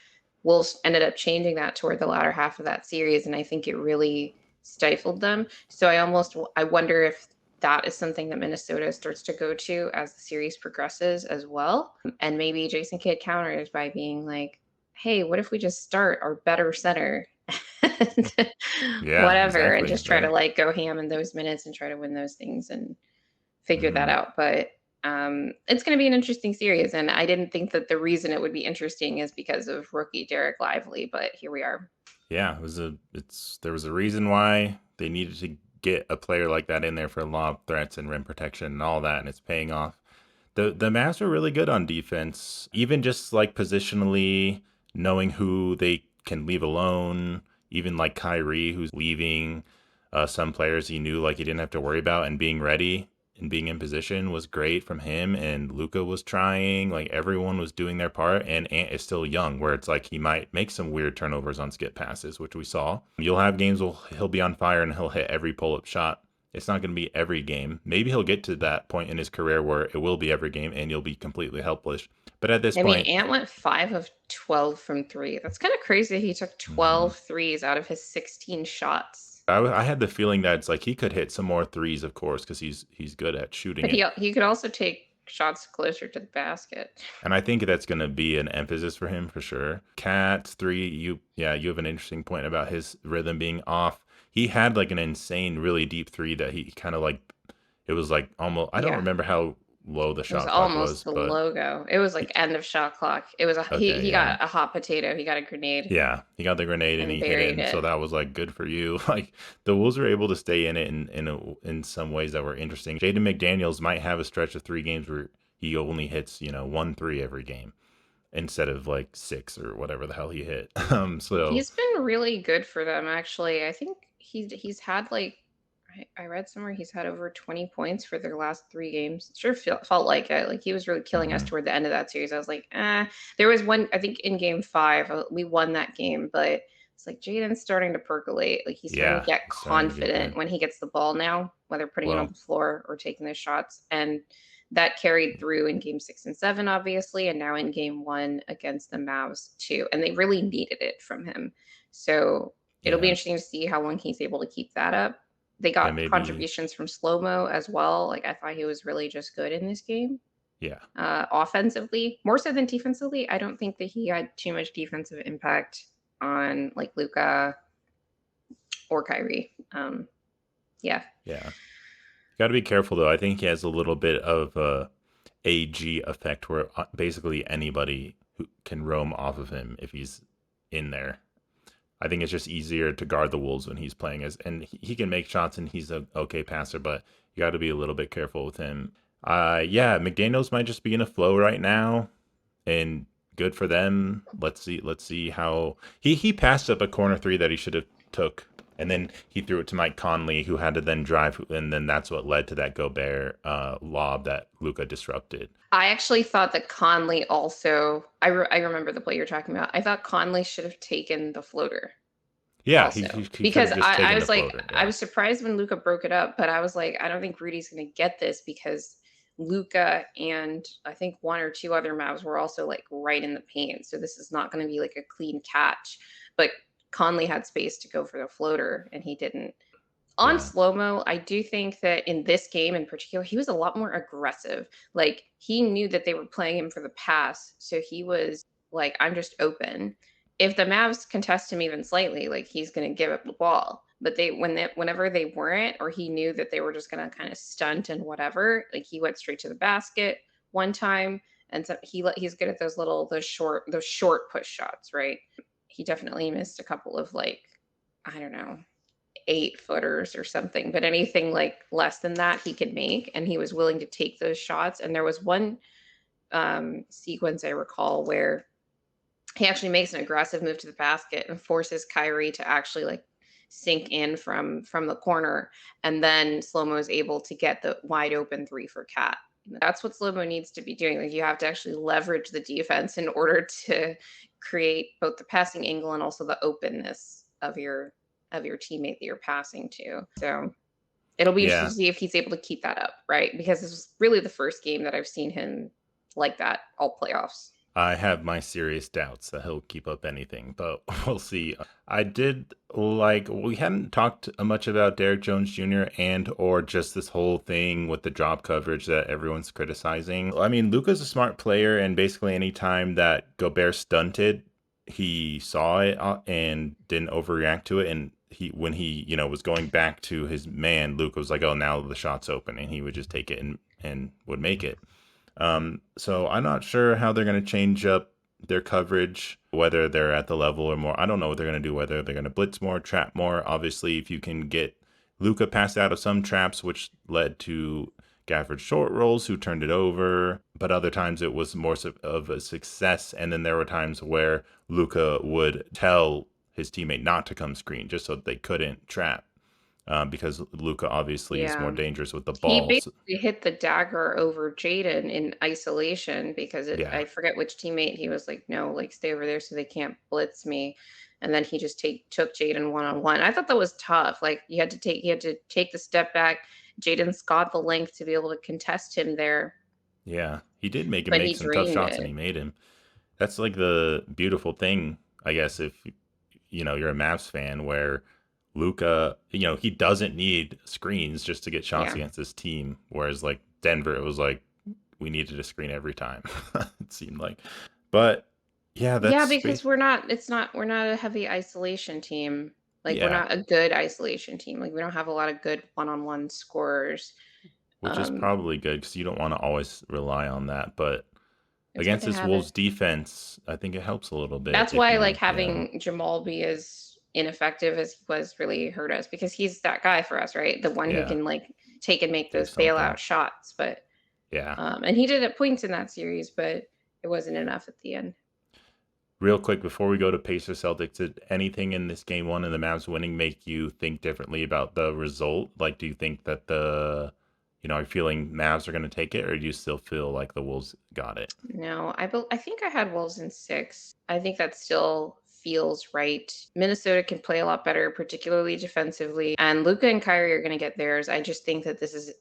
Speaker 2: Wolves ended up changing that toward the latter half of that series, and I think it really stifled them. So I wonder if that is something that Minnesota starts to go to as the series progresses as well. And maybe Jason Kidd counters by being like, hey, what if we just start our better center?
Speaker 1: Yeah,
Speaker 2: Whatever, and
Speaker 1: exactly.
Speaker 2: just try to
Speaker 1: Right.
Speaker 2: like go ham in those minutes and try to win those things and figure that
Speaker 1: Hmm.
Speaker 2: out. But it's going to be an interesting series, and I didn't think that the reason it would be interesting is because of rookie Derek Lively, but here we are.
Speaker 1: Yeah, there was a reason why they needed to get a player like that in there for lob threats and rim protection and all that, and it's paying off. The Mavs are really good on defense, even just like positionally knowing who they can leave alone. Even like Kyrie, who's leaving some players he knew like he didn't have to worry about, and being ready and being in position was great from him. And Luca was trying, like everyone was doing their part. And Ant is still young, where it's like he might make some weird turnovers on skip passes, which we saw. You'll have games where he'll be on fire and he'll hit every pull up shot It's not going to be every game. Maybe he'll get to that point in his career where it will be every game and you'll be completely helpless. But at this
Speaker 2: I mean,
Speaker 1: point,
Speaker 2: Ant went 5 of 12 from 3. That's kinda crazy he took
Speaker 1: mhm,
Speaker 2: 12 threes out of his 16 shots.
Speaker 1: I had the feeling that it's like he could hit some more threes, of course, because he's good at shooting
Speaker 2: But
Speaker 1: it.
Speaker 2: he could also take shots closer to the basket.
Speaker 1: And I think that's going to be an emphasis for him for sure. Cat's three, you have an interesting point about his rhythm being off. He had like an insane, really deep three that he kind of like. It was like almost. I don't
Speaker 2: Yeah.
Speaker 1: remember how low the
Speaker 2: It was
Speaker 1: shot clock
Speaker 2: almost
Speaker 1: was,
Speaker 2: the
Speaker 1: but
Speaker 2: logo. It was, like, end of shot clock. It was a
Speaker 1: okay,
Speaker 2: he
Speaker 1: yeah,
Speaker 2: got a hot potato, he got a grenade
Speaker 1: yeah. He got the grenade and
Speaker 2: and
Speaker 1: he hit it,
Speaker 2: buried
Speaker 1: and so
Speaker 2: it.
Speaker 1: that was like good for you. Like the Wolves were able to stay in it in some ways that were interesting. Jaden McDaniels might have a stretch of 3 games where he only hits 1 3 every game instead of like 6 or whatever the hell he hit. So
Speaker 2: He's been really good for them, actually. I think he's had, like I read somewhere he's had over 20 points for their last 3 games. Sure felt like it. Like, he was really killing us
Speaker 1: mhm,
Speaker 2: toward the end of that series. I was like, "Eh." There was one I think in game 5, we won that game, but it's like Jaden's starting to percolate. Like, he's starting to
Speaker 1: yeah,
Speaker 2: get
Speaker 1: he's starting to get
Speaker 2: confident
Speaker 1: good.
Speaker 2: when he gets the ball now, whether putting it on
Speaker 1: Well,
Speaker 2: the floor or taking those shots, and that carried through in game 6 and 7, obviously, and now in game 1 against the Mavs too, and they really needed it from him. So, it'll be
Speaker 1: yeah,
Speaker 2: interesting to see how long he's able to keep that up. They
Speaker 1: yeah,
Speaker 2: got
Speaker 1: maybe,
Speaker 2: contributions from Slow-Mo as well. Like, I thought he was really just good in this game,
Speaker 1: yeah,
Speaker 2: offensively, more so than defensively. I don't think that he had too much defensive impact on, like, Luka or Kyrie. Yeah.
Speaker 1: yeah. Got to be careful though. I think he has a little bit of a AG effect where basically anybody who can roam off of him if he's in there. I think it's just easier to guard the Wolves when he's playing as, and he can make shots and he's a okay passer, but you got to be a little bit careful with him. Yeah, McDaniel's might just be in a flow right now, and good for them. Let's see how he passed up a corner three that he should have took, and then he threw it to Mike Conley, who had to then drive, and then that's what led to that Gobert lob that Luca disrupted.
Speaker 2: I actually thought that Conley also I remember the play you're talking about. I thought Conley should have taken the floater
Speaker 1: Yeah, he
Speaker 2: also,
Speaker 1: he, he could
Speaker 2: because
Speaker 1: have just
Speaker 2: I
Speaker 1: taken the
Speaker 2: was like
Speaker 1: floater.
Speaker 2: I
Speaker 1: Yeah,
Speaker 2: was surprised when Luca broke it up, but I was like, I don't think Rudy's gonna get this because Luca and I think 1 or 2 other Mavs were also, like, right in the paint, so this is not gonna be, like, a clean catch, but Conley had space to go for the floater, and he didn't. On
Speaker 1: yeah,
Speaker 2: slow-mo, I do think that in this game in particular, he was a lot more aggressive. Like, he knew that they were playing him for the pass, so he was like, "I'm just open." If the Mavs contest him even slightly, like, he's gonna give up the ball. But whenever they weren't, or he knew that they were just gonna kinda stunt and whatever, like, he went straight to the basket one time, and so he's good at those short push shots, right? He definitely missed a couple of, like, I don't know, 8 footers or something, but anything like less than that he could make, and he was willing to take those shots. And there was one sequence I recall where he actually makes an aggressive move to the basket and forces Kyrie to actually like sink in from the corner, and then Slow-Mo is able to get the wide open three for Cat. That's what Slow-Mo needs to be doing. Like, you have to actually leverage the defense in order to create both the passing angle and also the openness of your teammate that you're passing to. So it'll be interesting
Speaker 1: yeah.
Speaker 2: to see if he's able to keep that up, right? Because this was really the first game that I've seen him like that all playoffs.
Speaker 1: I have my serious doubts that he'll keep up anything, but we'll see. I did like we hadn't talked much about Derek Jones Jr. and or just this whole thing with the drop coverage that everyone's criticizing. I mean, Luka's a smart player, and basically any time that Gobert stunted, he saw it and didn't overreact to it. And he when he was going back to his man, Luka was like, "Oh, now the shot's open," and he would just take it and would make it. So I'm not sure how they're going to change up their coverage, whether they're at the level or more. I don't know what they're going to do, whether they're going to blitz more, trap more. Obviously, if you can get Luca passed out of some traps, which led to Gafford's short rolls, who turned it over, but other times it was more of a success. And then there were times where Luca would tell his teammate not to come screen just so they couldn't trap. Because Luca obviously is more
Speaker 2: Yeah.
Speaker 1: dangerous with the
Speaker 2: He
Speaker 1: balls.
Speaker 2: basically hit the dagger over Jaden in isolation because
Speaker 1: Yeah,
Speaker 2: I forget which teammate he was like, no, like stay over there so they can't blitz me. and then he just took Jaden one on one. I thought that was tough. Like he had to take the step back. Jaden's got the length to be able to contest him there,
Speaker 1: Yeah, he did make him
Speaker 2: but
Speaker 1: make
Speaker 2: he
Speaker 1: some tough
Speaker 2: drained
Speaker 1: shots, and
Speaker 2: it.
Speaker 1: he made him. That's like the beautiful thing, I guess, if you're a Mavs fan, where Luca, he doesn't need screens just to get shots
Speaker 2: Yeah.
Speaker 1: against this team. Whereas like Denver, it was like we needed a screen every time. It seemed like, but yeah,
Speaker 2: Yeah,
Speaker 1: that's
Speaker 2: because we're not a heavy isolation team. Like we're
Speaker 1: yeah,
Speaker 2: not a good isolation team. Like we don't have a lot of good one-on-one scorers.
Speaker 1: which is
Speaker 2: Um,
Speaker 1: probably good because you don't want to always rely on that. But
Speaker 2: it's good
Speaker 1: against
Speaker 2: to
Speaker 1: this
Speaker 2: have it.
Speaker 1: Wolves defense, I think it helps a little bit
Speaker 2: That's
Speaker 1: if
Speaker 2: why like
Speaker 1: you, yeah,
Speaker 2: having Jamal be as ineffective as he was really hurt us because he's that guy for us, right? The one who
Speaker 1: yeah,
Speaker 2: can like take and make
Speaker 1: do
Speaker 2: those
Speaker 1: something.
Speaker 2: bailout shots. But
Speaker 1: Yeah.
Speaker 2: and he did at points in that series, but it wasn't enough at the end.
Speaker 1: Real quick before we go to Pacers Celtics, did anything in this game one and the Mavs winning make you think differently about the result? Like, do you think that are you feeling Mavs are going to take it, or do you still feel like the Wolves got it?
Speaker 2: No, I think I had Wolves in 6. I think that still feels right. Minnesota can play a lot better, particularly defensively, and Luca and Kyrie are going to get theirs. I just think that this is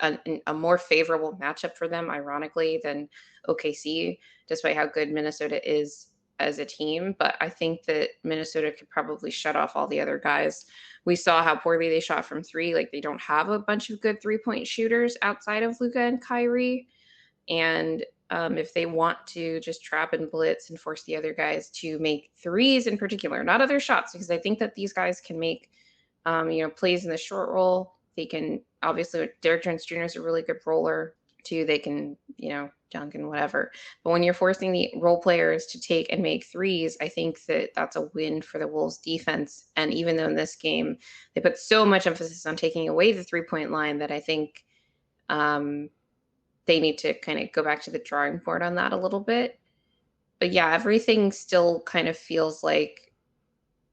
Speaker 2: a more favorable matchup for them, ironically, than OKC, despite how good Minnesota is as a team. But I think that Minnesota could probably shut off all the other guys. We saw how poorly they shot from three. Like they don't have a bunch of good 3-point shooters outside of Luca and Kyrie. And if they want to just trap and blitz and force the other guys to make threes in particular, not other shots, because I think that these guys can make, plays in the short roll. They can obviously Derek Jones Jr. is a really good roller too. They can, dunk and whatever. But when you're forcing the role players to take and make threes, I think that that's a win for the Wolves defense. And even though in this game they put so much emphasis on taking away the 3-point line, that I think um, they need to kind of go back to the drawing board on that a little bit. But yeah, everything still kind of feels like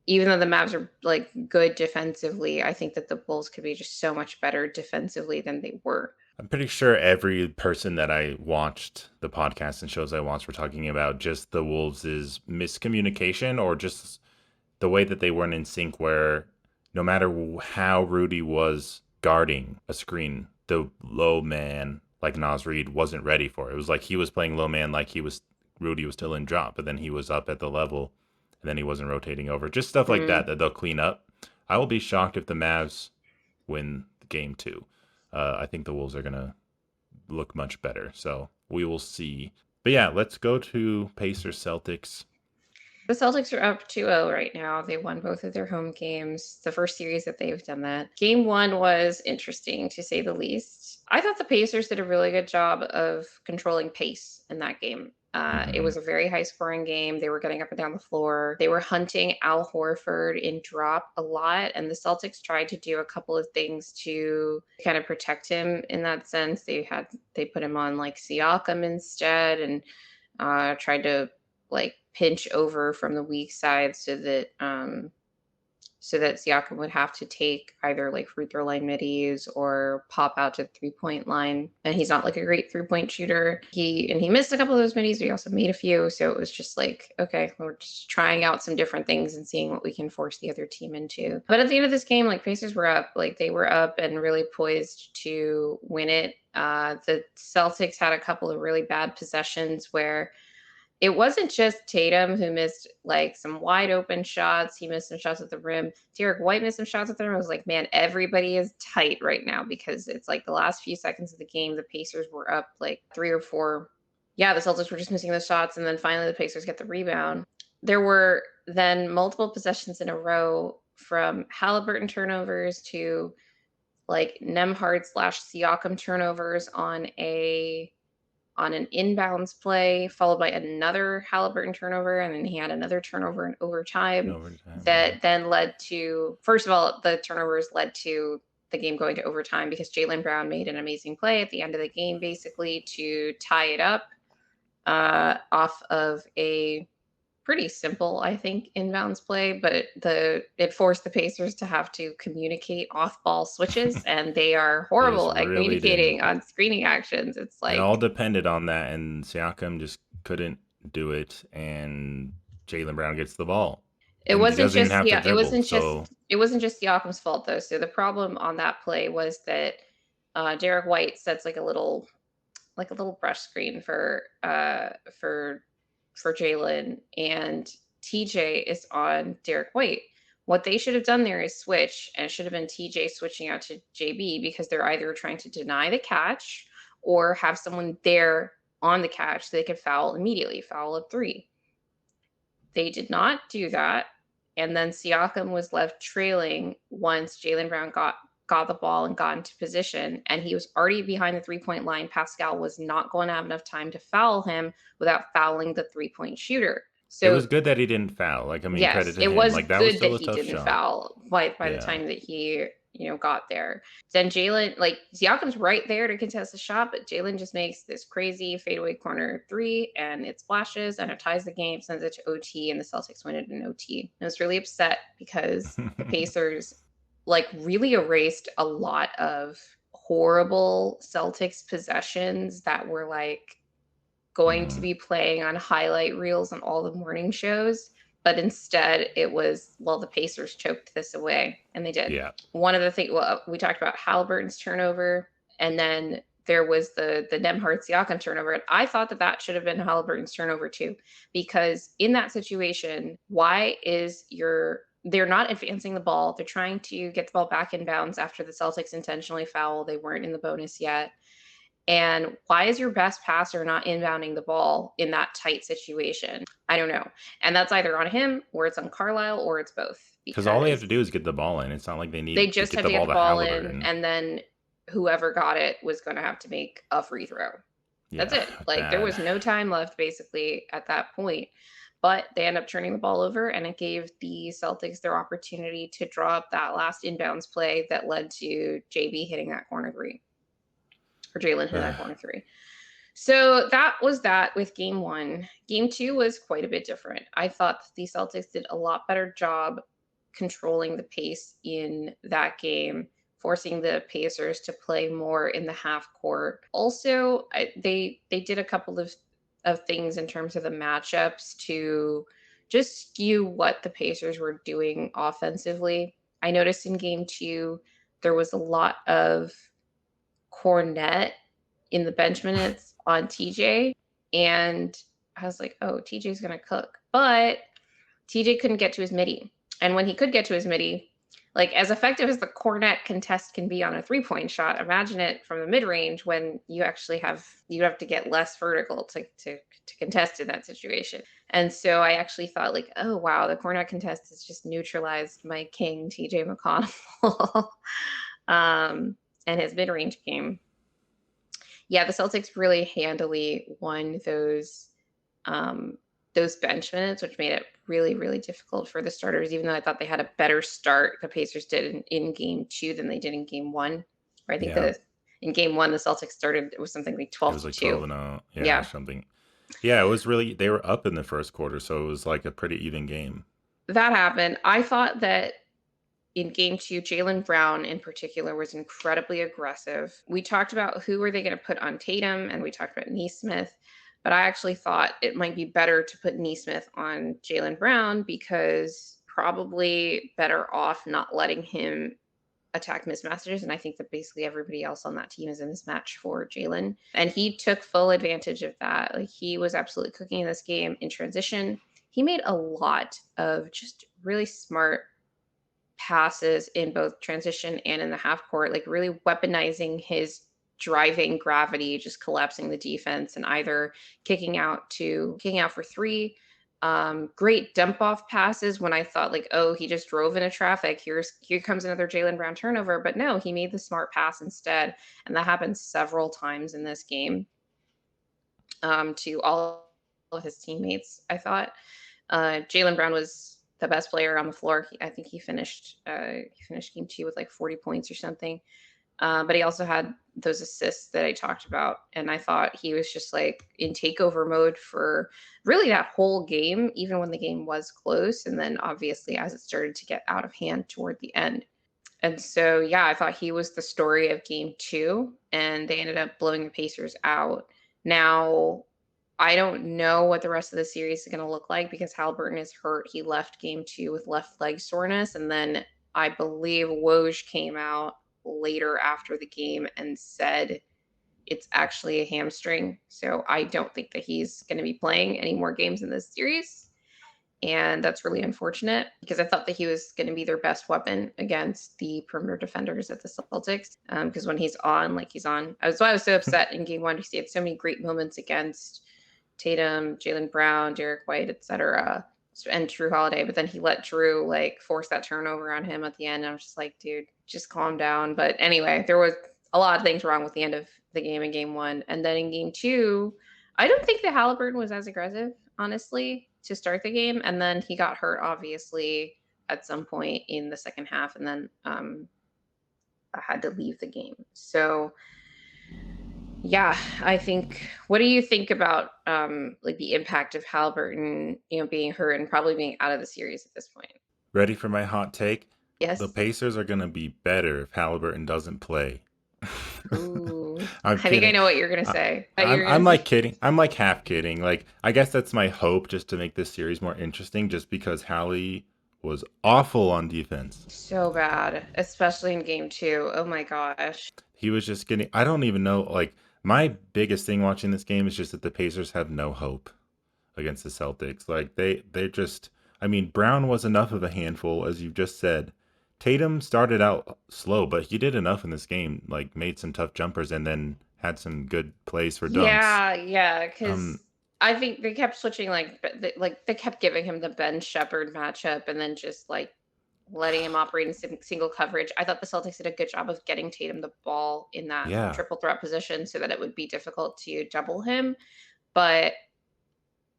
Speaker 2: even though the Mavs are like good defensively, I think that the Bulls could be just so much better defensively than they were.
Speaker 1: I'm pretty sure every person that I watched the podcast and shows I watched were talking about just the Wolves' miscommunication or just the way that they weren't in sync, where no matter how Rudy was guarding a screen, the low man, like Nas Reed, wasn't ready for it. It was like he was playing low man like Rudy was still in drop, but then he was up at the level and then he wasn't rotating over. Just stuff like
Speaker 2: Mm.
Speaker 1: that they'll clean up. I will be shocked if the Mavs win game two. I think the Wolves are going to look much better. So we will see. But yeah, let's go to Pacers Celtics.
Speaker 2: The Celtics are up 2-0 right now. They won both of their home games. The first series that they've done that. Game 1 was interesting to say the least. I thought the Pacers did a really good job of controlling pace in that game. It
Speaker 1: Mm-hmm.
Speaker 2: was a very high scoring game. They were getting up and down the floor. They were hunting Al Horford in drop a lot, and the Celtics tried to do a couple of things to kind of protect him in that sense. They put him on like Siakam instead, and tried to like pinch over from the weak side so that Siakam would have to take either like free throw line middies or pop out to the 3-point line. And he's not like a great 3-point shooter. He missed a couple of those middies, but he also made a few. So it was just like, okay, we're just trying out some different things and seeing what we can force the other team into. But at the end of this game, like Pacers were up, like they were up and really poised to win it. The Celtics had a couple of really bad possessions where it wasn't just Tatum who missed like some wide open shots. He missed some shots at the rim. Derek White missed some shots at the rim. I was like, man, everybody is tight right now because it's like the last few seconds of the game, the Pacers were up like 3 or 4. Yeah, the Celtics were just missing the shots. And then finally the Pacers get the rebound. There were then multiple possessions in a row from Halliburton turnovers to like Nemhard slash Siakam turnovers on an inbounds play, followed by another Halliburton turnover, and then he had another turnover in overtime
Speaker 1: Overtime, yeah.
Speaker 2: that then led to, first of all, the turnovers led to the game going to overtime because Jaylen Brown made an amazing play at the end of the game, basically to tie it up off of a pretty simple, I think, inbounds play, but it forced the Pacers to have to communicate off-ball switches, and they are
Speaker 1: They just
Speaker 2: horrible at
Speaker 1: really didn't.
Speaker 2: communicating on screening actions. It's
Speaker 1: It all
Speaker 2: like
Speaker 1: depended on that, and Siakam just couldn't do it, and Jalen Brown gets the ball.
Speaker 2: It
Speaker 1: and he
Speaker 2: wasn't
Speaker 1: doesn't even
Speaker 2: just
Speaker 1: have to
Speaker 2: yeah,
Speaker 1: dribble. So
Speaker 2: it wasn't just Siakam's fault though. So the problem on that play was that Derek White sets like a little brush screen for Jalen, and TJ is on Derek White. What they should have done there is switch, and it should have been TJ switching out to JB because they're either trying to deny the catch or have someone there on the catch so they could foul immediately, foul up three. They did not do that. And then Siakam was left trailing once Jalen Brown got the ball and got into position. And he was already behind the 3-point line. Pascal was not going to have enough time to foul him without fouling the 3-point shooter.
Speaker 1: it
Speaker 2: So
Speaker 1: was good that he didn't foul. Like, I mean, credit
Speaker 2: yes,
Speaker 1: to
Speaker 2: it
Speaker 1: him.
Speaker 2: was
Speaker 1: Like, that was
Speaker 2: good that
Speaker 1: still a
Speaker 2: he
Speaker 1: tough
Speaker 2: didn't
Speaker 1: shot.
Speaker 2: foul by the
Speaker 1: Yeah.
Speaker 2: time that he, got there. Then Jalen, like Siakam's right there to contest the shot, but Jalen just makes this crazy fadeaway corner three and it splashes and it ties the game, sends it to OT, and the Celtics win it in OT. I was really upset because the Pacers like really erased a lot of horrible Celtics possessions that were like going to
Speaker 1: Mhm.
Speaker 2: be playing on highlight reels on all the morning shows. But instead, it was, well, the Pacers choked this away, and they did.
Speaker 1: Yeah.
Speaker 2: One of the things, well, we talked about Halliburton's turnover, and then there was the Nemhard Siakam turnover. And I thought that that should have been Halliburton's turnover too, because in that situation, why is they're not advancing the ball. They're trying to get the ball back in bounds after the Celtics intentionally foul. They weren't in the bonus yet. And why is your best passer not inbounding the ball in that tight situation? I don't know. And that's either on him or it's on Carlisle or it's both
Speaker 1: Because all they have
Speaker 2: because
Speaker 1: to do is get the ball in. It's not like they
Speaker 2: they
Speaker 1: need to
Speaker 2: just
Speaker 1: get
Speaker 2: had
Speaker 1: the
Speaker 2: to get
Speaker 1: ball
Speaker 2: the
Speaker 1: to
Speaker 2: ball in
Speaker 1: Halliburton.
Speaker 2: and then whoever got it was going to have to make a free throw. That's
Speaker 1: Yeah,
Speaker 2: it. Like there
Speaker 1: bad.
Speaker 2: was no time left basically at that point. But they end up turning the ball over, and it gave the Celtics their opportunity to draw up that last inbounds play that led to JB hitting that corner three, or Jalen hitting that corner three. So that was that with game one. Game two was quite a bit different. I thought the Celtics did a lot better job controlling the pace in that game, forcing the Pacers to play more in the half court. Also, they did a couple of things in terms of the matchups to just skew what the Pacers were doing offensively. I noticed in game two there was a lot of Cornet in the bench minutes on TJ. And I was like, oh, TJ's going to cook. But TJ couldn't get to his midi. And when he could get to his midi, like as effective as the Cornet contest can be on a 3-point shot, imagine it from the mid range when you have to get less vertical to contest in that situation. And so I actually thought like, oh wow, the Cornet contest has just neutralized my king TJ McConnell and his mid range game. Yeah, the Celtics really handily won those bench minutes, which made it really, really difficult for the starters, even though I thought they had a better start, the Pacers did in game two than they did in game one. Or I think
Speaker 1: Yeah.
Speaker 2: in game one, the Celtics started, it was something like
Speaker 1: It
Speaker 2: 12
Speaker 1: was
Speaker 2: to
Speaker 1: like
Speaker 2: 2.
Speaker 1: 12-0. Yeah, or
Speaker 2: Yeah,
Speaker 1: something. Yeah, it was really, they were up in the first quarter, so it was like a pretty even game.
Speaker 2: that happened. I thought that in game two, Jalen Brown in particular was incredibly aggressive. We talked about who are they going to put on Tatum, and we talked about Neesmith, but I actually thought it might be better to put Neesmith on Jalen Brown because probably better off not letting him attack mismatches. And I think that basically everybody else on that team is a mismatch for Jalen. And he took full advantage of that. Like he was absolutely cooking in this game in transition. He made a lot of just really smart passes in both transition and in the half court, like really weaponizing his driving gravity, just collapsing the defense and either kicking out for three. Great dump off passes when I thought like, oh, he just drove into traffic. Here comes another Jalen Brown turnover, but no, he made the smart pass instead, and that happened several times in this game to all of his teammates. I thought Jalen Brown was the best player on the floor. I think he finished game two with like 40 points or something. But he also had those assists that I talked about, and I thought he was just like in takeover mode for really that whole game, even when the game was close, and then obviously as it started to get out of hand toward the end. And so, yeah, I thought he was the story of game two, and they ended up blowing the Pacers out. Now, I don't know what the rest of the series is going to look like because Halliburton is hurt. He left game 2 with left leg soreness. And then I believe Woj came out later after the game and said it's actually a hamstring. So I don't think that he's going to be playing any more games in this series. And that's really unfortunate because I thought that he was going to be their best weapon against the perimeter defenders at the Celtics. Because when he's on, like he's on. That's why I was so upset in game 1 because he had so many great moments against Tatum, Jalen Brown, Derek White, etc., and Drew Holiday. But then he let Drew like force that turnover on him at the end. And I was just like, dude, just calm down. But anyway, there was a lot of things wrong with the end of the game in game 1, and then in game 2, I don't think that Halliburton was as aggressive, honestly, to start the game. And then he got hurt, obviously, at some point in the second half, and then I had to leave the game. So yeah, I think. What do you think about like the impact of Halliburton, being hurt and probably being out of the series at this point?
Speaker 1: Ready for my hot take? The
Speaker 2: Yes.
Speaker 1: Pacers are going to be better if Halliburton doesn't play.
Speaker 2: Ooh,
Speaker 1: I'm
Speaker 2: I think I
Speaker 1: kidding.
Speaker 2: know what you're gonna
Speaker 1: I,
Speaker 2: say. That
Speaker 1: I'm
Speaker 2: you're
Speaker 1: I'm
Speaker 2: gonna
Speaker 1: like
Speaker 2: say
Speaker 1: kidding. I'm like half kidding. Like I guess that's my hope, just to make this series more interesting. Just because Hallie was awful on defense.
Speaker 2: so bad, especially in game 2. Oh my gosh.
Speaker 1: He was just getting. I don't even know. Like my biggest thing watching this game is just that the Pacers have no hope against the Celtics. Like they're just. I mean, Brown was enough of a handful, as you've just said. Tatum started out slow, but he did enough in this game. Like made some tough jumpers and then had some good plays for dunks.
Speaker 2: Yeah, yeah,
Speaker 1: Um,
Speaker 2: because I think they kept switching, like they kept giving him the Ben Shepherd matchup, and then just like letting him operate in single coverage. I thought the Celtics did a good job of getting Tatum the ball in that
Speaker 1: yeah,
Speaker 2: triple threat position so that it would be difficult to double him. But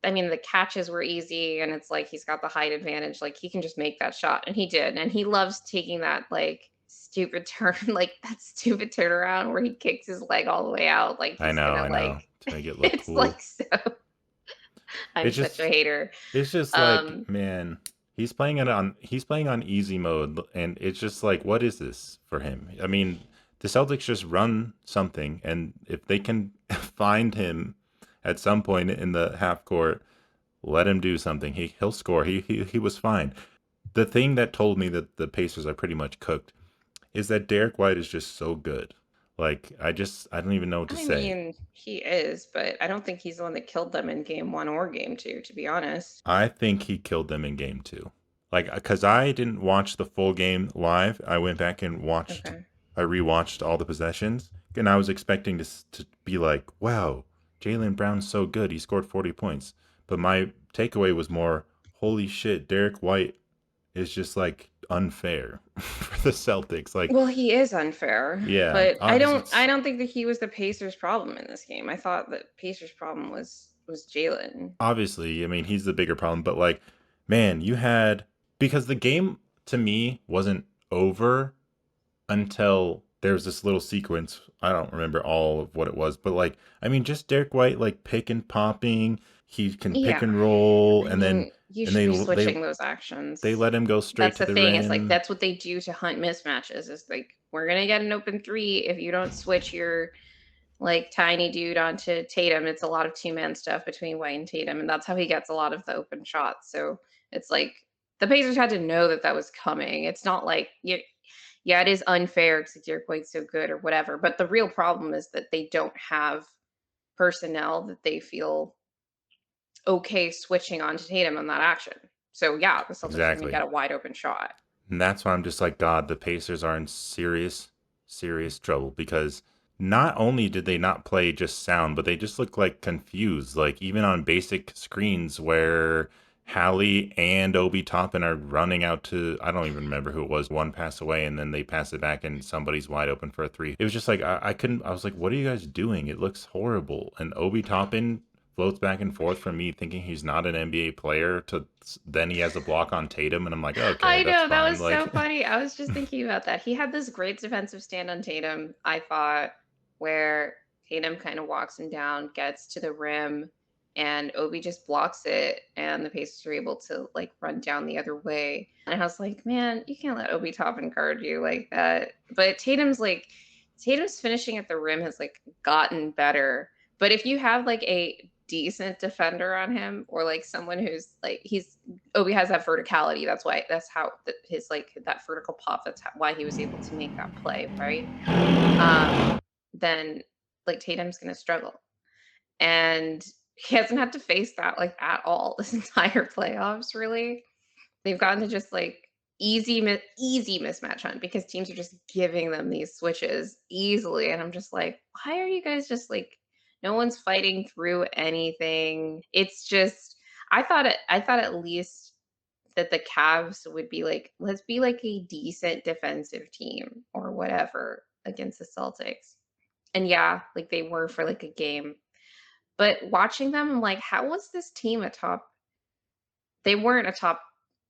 Speaker 2: I mean, the catches were easy, and it's like he's got the height advantage. Like he can just make that shot, and he did. And he loves taking that like stupid turn, like that stupid turnaround where he kicks his leg all the way out. Like he's
Speaker 1: I
Speaker 2: gonna
Speaker 1: know,
Speaker 2: like,
Speaker 1: to make it look
Speaker 2: it's
Speaker 1: cool.
Speaker 2: like so. I'm
Speaker 1: It's
Speaker 2: such a
Speaker 1: just
Speaker 2: hater.
Speaker 1: It's just like,
Speaker 2: Um,
Speaker 1: man, he's playing on easy mode, and it's just like, what is this for him? I mean, the Celtics just run something, and if they can find him at some point in the half court, let him do something. He'll score. He was fine. The thing that told me that the Pacers are pretty much cooked is that Derek White is just so good. Like I don't even know what to
Speaker 2: I
Speaker 1: say.
Speaker 2: mean, he is, but I don't think he's the one that killed them in game 1 or game 2, to be honest.
Speaker 1: I think he killed them in game 2. Like, because I didn't watch the full game live. I went back and
Speaker 2: Okay.
Speaker 1: I rewatched all the possessions, and I was expecting to be like, wow, Jalen Brown's so good. He scored 40 points. But my takeaway was more, holy shit, Derek White is just like unfair for the Celtics. Like,
Speaker 2: Well, he is unfair,
Speaker 1: yeah,
Speaker 2: but
Speaker 1: obviously
Speaker 2: I
Speaker 1: it's
Speaker 2: don't think that he was the Pacers' problem in this game. I thought that Pacers' problem was Jalen.
Speaker 1: obviously, I mean, he's the bigger problem, but like, man, you had because the game to me wasn't over until there was this little sequence. I don't remember all of what it was, but like, I mean, just Derek White like pick and popping. He can pick
Speaker 2: Yeah.
Speaker 1: and roll,
Speaker 2: I
Speaker 1: and then
Speaker 2: mean, you
Speaker 1: and
Speaker 2: should
Speaker 1: they
Speaker 2: be
Speaker 1: they
Speaker 2: switching those
Speaker 1: they
Speaker 2: actions.
Speaker 1: let him go
Speaker 2: That's
Speaker 1: straight to
Speaker 2: the
Speaker 1: the
Speaker 2: thing. It's like
Speaker 1: rim.
Speaker 2: that's what they do to hunt mismatches. It's like we're gonna get an open three if you don't switch your like tiny dude onto Tatum. It's a lot of two-man stuff between White and Tatum, and that's how he gets a lot of the open shots. So it's like the Pacers had to know that that was coming. It's not like yeah, it is unfair because Derek White's so good or whatever. But the real problem is that they don't have personnel that they feel okay switching on to Tatum on that action. So yeah, the Celtics are going to
Speaker 1: Exactly.
Speaker 2: get a wide open shot.
Speaker 1: And that's why I'm just like, God, the Pacers are in serious trouble because not only did they not play just sound, but they just look like confused. Like even on basic screens where Hallie and Obi Toppin are running out to, I don't even remember who it was, one pass away, and then they pass it back and somebody's wide open for a three. It was just like, I couldn't, I was like, what are you guys doing? It looks horrible. And Obi Toppin floats back and forth from me thinking he's not an NBA player to then he has a block on Tatum, and I'm like, okay,
Speaker 2: I
Speaker 1: that's
Speaker 2: know that
Speaker 1: fine.
Speaker 2: was so
Speaker 1: Like,
Speaker 2: funny. I was just thinking about that. He had this great defensive stand on Tatum, I thought, where Tatum kind of walks him down, gets to the rim, and Obi just blocks it, and the Pacers are able to like run down the other way. And I was like, man, you can't let Obi Toppin guard you like that. But Tatum's finishing at the rim has like gotten better. But if you have like a decent defender on him, or like someone who's like Obi has that verticality. That's how his like that vertical pop. Why he was able to make that play, right? Um, then like Tatum's gonna struggle, and he hasn't had to face that like at all this entire playoffs. Really, they've gotten to just like easy mismatch hunt because teams are just giving them these switches easily, and I'm just like, why are you guys just like no one's fighting through anything? It's just I thought at least that the Cavs would be like, let's be like a decent defensive team or whatever against the Celtics. And yeah, like they were for like a game. But watching them, I'm like, how was this team a top they weren't a top,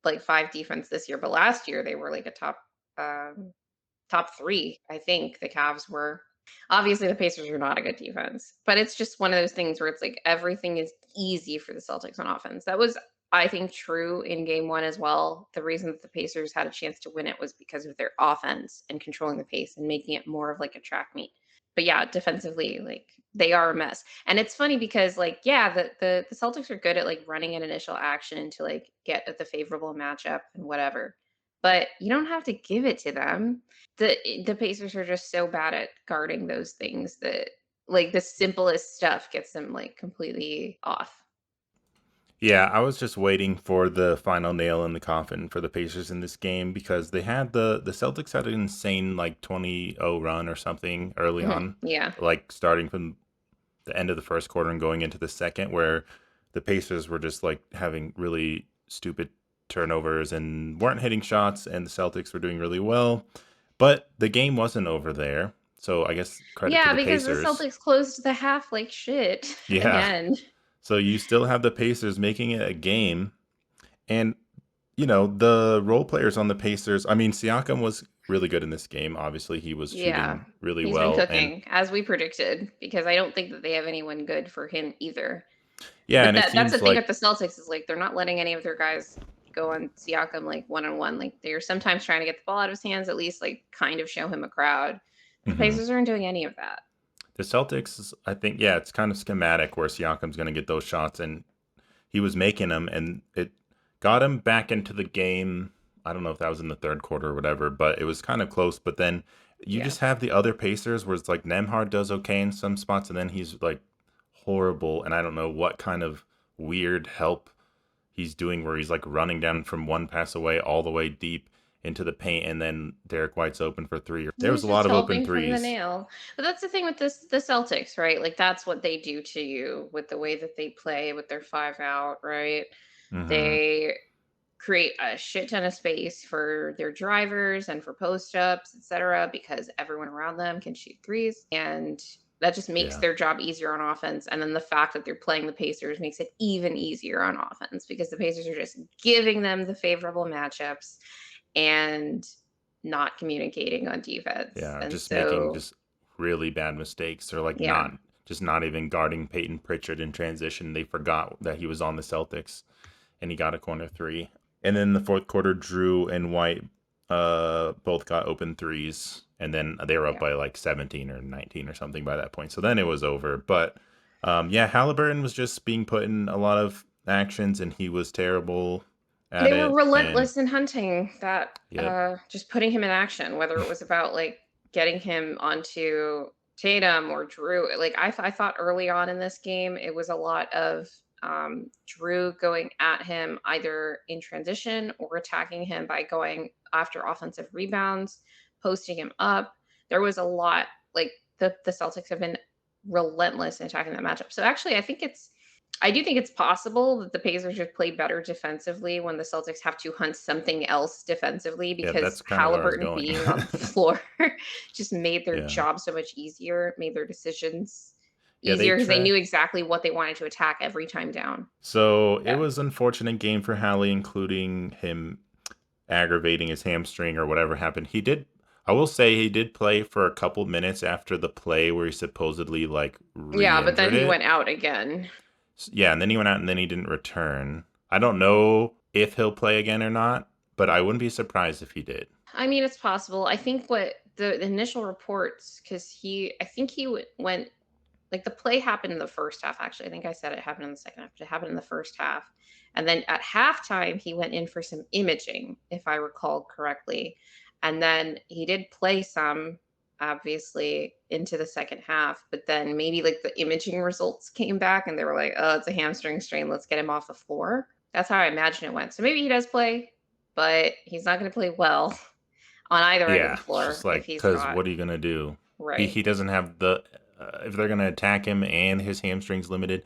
Speaker 2: like, 5 defense this year, but last year they were, like, a um, top 3, I think the Cavs were. Obviously, the Pacers are not a good defense, but it's just one of those things where it's like everything is easy for the Celtics on offense. That was, I think, true in game 1 as well. The reason that the Pacers had a chance to win it was because of their offense and controlling the pace and making it more of, like, a track meet. But, yeah, defensively, like, they are a mess. And it's funny because, like, yeah, the Celtics are good at, like, running an initial action to, like, get at the favorable matchup and whatever, but you don't have to give it to them. The Pacers are just so bad at guarding those things that, like, the simplest stuff gets them, like, completely off.
Speaker 1: Yeah, I was just waiting for the final nail in the coffin for the Pacers in this game because they had the Celtics had an insane like 20-0 run or something early
Speaker 2: Mhm.
Speaker 1: on,
Speaker 2: Yeah.
Speaker 1: like starting from the end of the first quarter and going into the second, where the Pacers were just like having really stupid turnovers and weren't hitting shots, and the Celtics were doing really well. But the game wasn't over there. So I guess credit to
Speaker 2: Yeah,
Speaker 1: the
Speaker 2: because the
Speaker 1: Pacers.
Speaker 2: Celtics closed the half like shit
Speaker 1: Yeah.
Speaker 2: again.
Speaker 1: So you still have the Pacers making it a game. And, the role players on the Pacers, I mean, Siakam was really good in this game. Obviously, he was
Speaker 2: Yeah.
Speaker 1: shooting really
Speaker 2: He's been
Speaker 1: well. And
Speaker 2: cooking, as we predicted, because I don't think that they have anyone good for him either.
Speaker 1: yeah,
Speaker 2: But
Speaker 1: and it
Speaker 2: that's the
Speaker 1: seems
Speaker 2: thing with
Speaker 1: like,
Speaker 2: the Celtics is, like, they're not letting any of their guys go on Siakam, like, one-on-one. Like, they're sometimes trying to get the ball out of his hands, at least, like, kind of show him a crowd. The
Speaker 1: mhm.
Speaker 2: Pacers aren't doing any of that.
Speaker 1: The Celtics, I think, yeah, it's kind of schematic where Siakam's going to get those shots, and he was making them, and it got him back into the game. I don't know if that was in the third quarter or whatever, but it was kind of close. But then you
Speaker 2: Yeah.
Speaker 1: just have the other Pacers where it's like Nemhard does okay in some spots, and then he's like horrible. And I don't know what kind of weird help he's doing where he's like running down from one pass away all the way deep into the paint, and then Derek White's open for three. There was
Speaker 2: He's
Speaker 1: a lot
Speaker 2: just
Speaker 1: of open
Speaker 2: helping from the
Speaker 1: threes.
Speaker 2: nail. But that's the thing with the Celtics, right? Like, that's what they do to you with the way that they play with their 5 out, right?
Speaker 1: Hmm.
Speaker 2: They create a shit ton of space for their drivers and for post ups, etc., because everyone around them can shoot threes. And that just makes
Speaker 1: Yeah,
Speaker 2: their job easier on offense. And then the fact that they're playing the Pacers makes it even easier on offense because the Pacers are just giving them the favorable matchups and not communicating on defense.
Speaker 1: yeah,
Speaker 2: And
Speaker 1: just making
Speaker 2: so,
Speaker 1: just really bad mistakes, or like
Speaker 2: yeah,
Speaker 1: not even guarding Peyton Pritchard in transition. They forgot that he was on the Celtics, and he got a corner three. And then the fourth quarter, Drew and White both got open threes, and then they were up
Speaker 2: yeah.
Speaker 1: by like 17 or 19 or something by that point. So then it was over. But yeah, Halliburton was just being put in a lot of actions, and he was terrible at
Speaker 2: They were
Speaker 1: it. And
Speaker 2: relentless in hunting that,
Speaker 1: yep.
Speaker 2: just putting him in action, whether it was about, like, getting him onto Tatum or Drew. Like, I thought early on in this game, it was a lot of, Drew going at him either in transition or attacking him by going after offensive rebounds, posting him up. There was a lot like, the Celtics have been relentless in attacking that matchup. So, actually, I do think it's possible that the Pacers just play better defensively when the Celtics have to hunt something else defensively
Speaker 1: Yeah,
Speaker 2: because
Speaker 1: that's kind of where I was
Speaker 2: Halliburton
Speaker 1: going.
Speaker 2: being on the floor just made their
Speaker 1: Yeah.
Speaker 2: job so much easier, made their decisions
Speaker 1: Yeah, they
Speaker 2: easier because they
Speaker 1: try.
Speaker 2: knew exactly what they wanted to attack every time down.
Speaker 1: So it
Speaker 2: Yeah.
Speaker 1: was unfortunate game for Hallie, including him aggravating his hamstring or whatever happened. I will say he did play for a couple minutes after the play where he supposedly like
Speaker 2: Yeah, but
Speaker 1: re-injured
Speaker 2: then he
Speaker 1: it.
Speaker 2: went out again.
Speaker 1: Yeah, and then he went out and then he didn't return. I don't know if he'll play again or not, but I wouldn't be surprised if he did.
Speaker 2: I mean, it's possible. I think what the initial reports, because I think he went like the play happened in the first half, actually. I think I said it happened in the second half, but it happened in the first half. And then at halftime, he went in for some imaging, if I recall correctly. And then he did play some, obviously, into the second half. But then maybe like the imaging results came back and they were like, oh, it's a hamstring strain. Let's get him off the floor. That's how I imagine it went. So maybe he does play, but he's not going to play well on either end of the
Speaker 1: Yeah, it's just
Speaker 2: floor if
Speaker 1: like,
Speaker 2: he's
Speaker 1: because
Speaker 2: not
Speaker 1: what are you gonna do?
Speaker 2: right.
Speaker 1: He doesn't have the if they're gonna attack him and his hamstrings limited.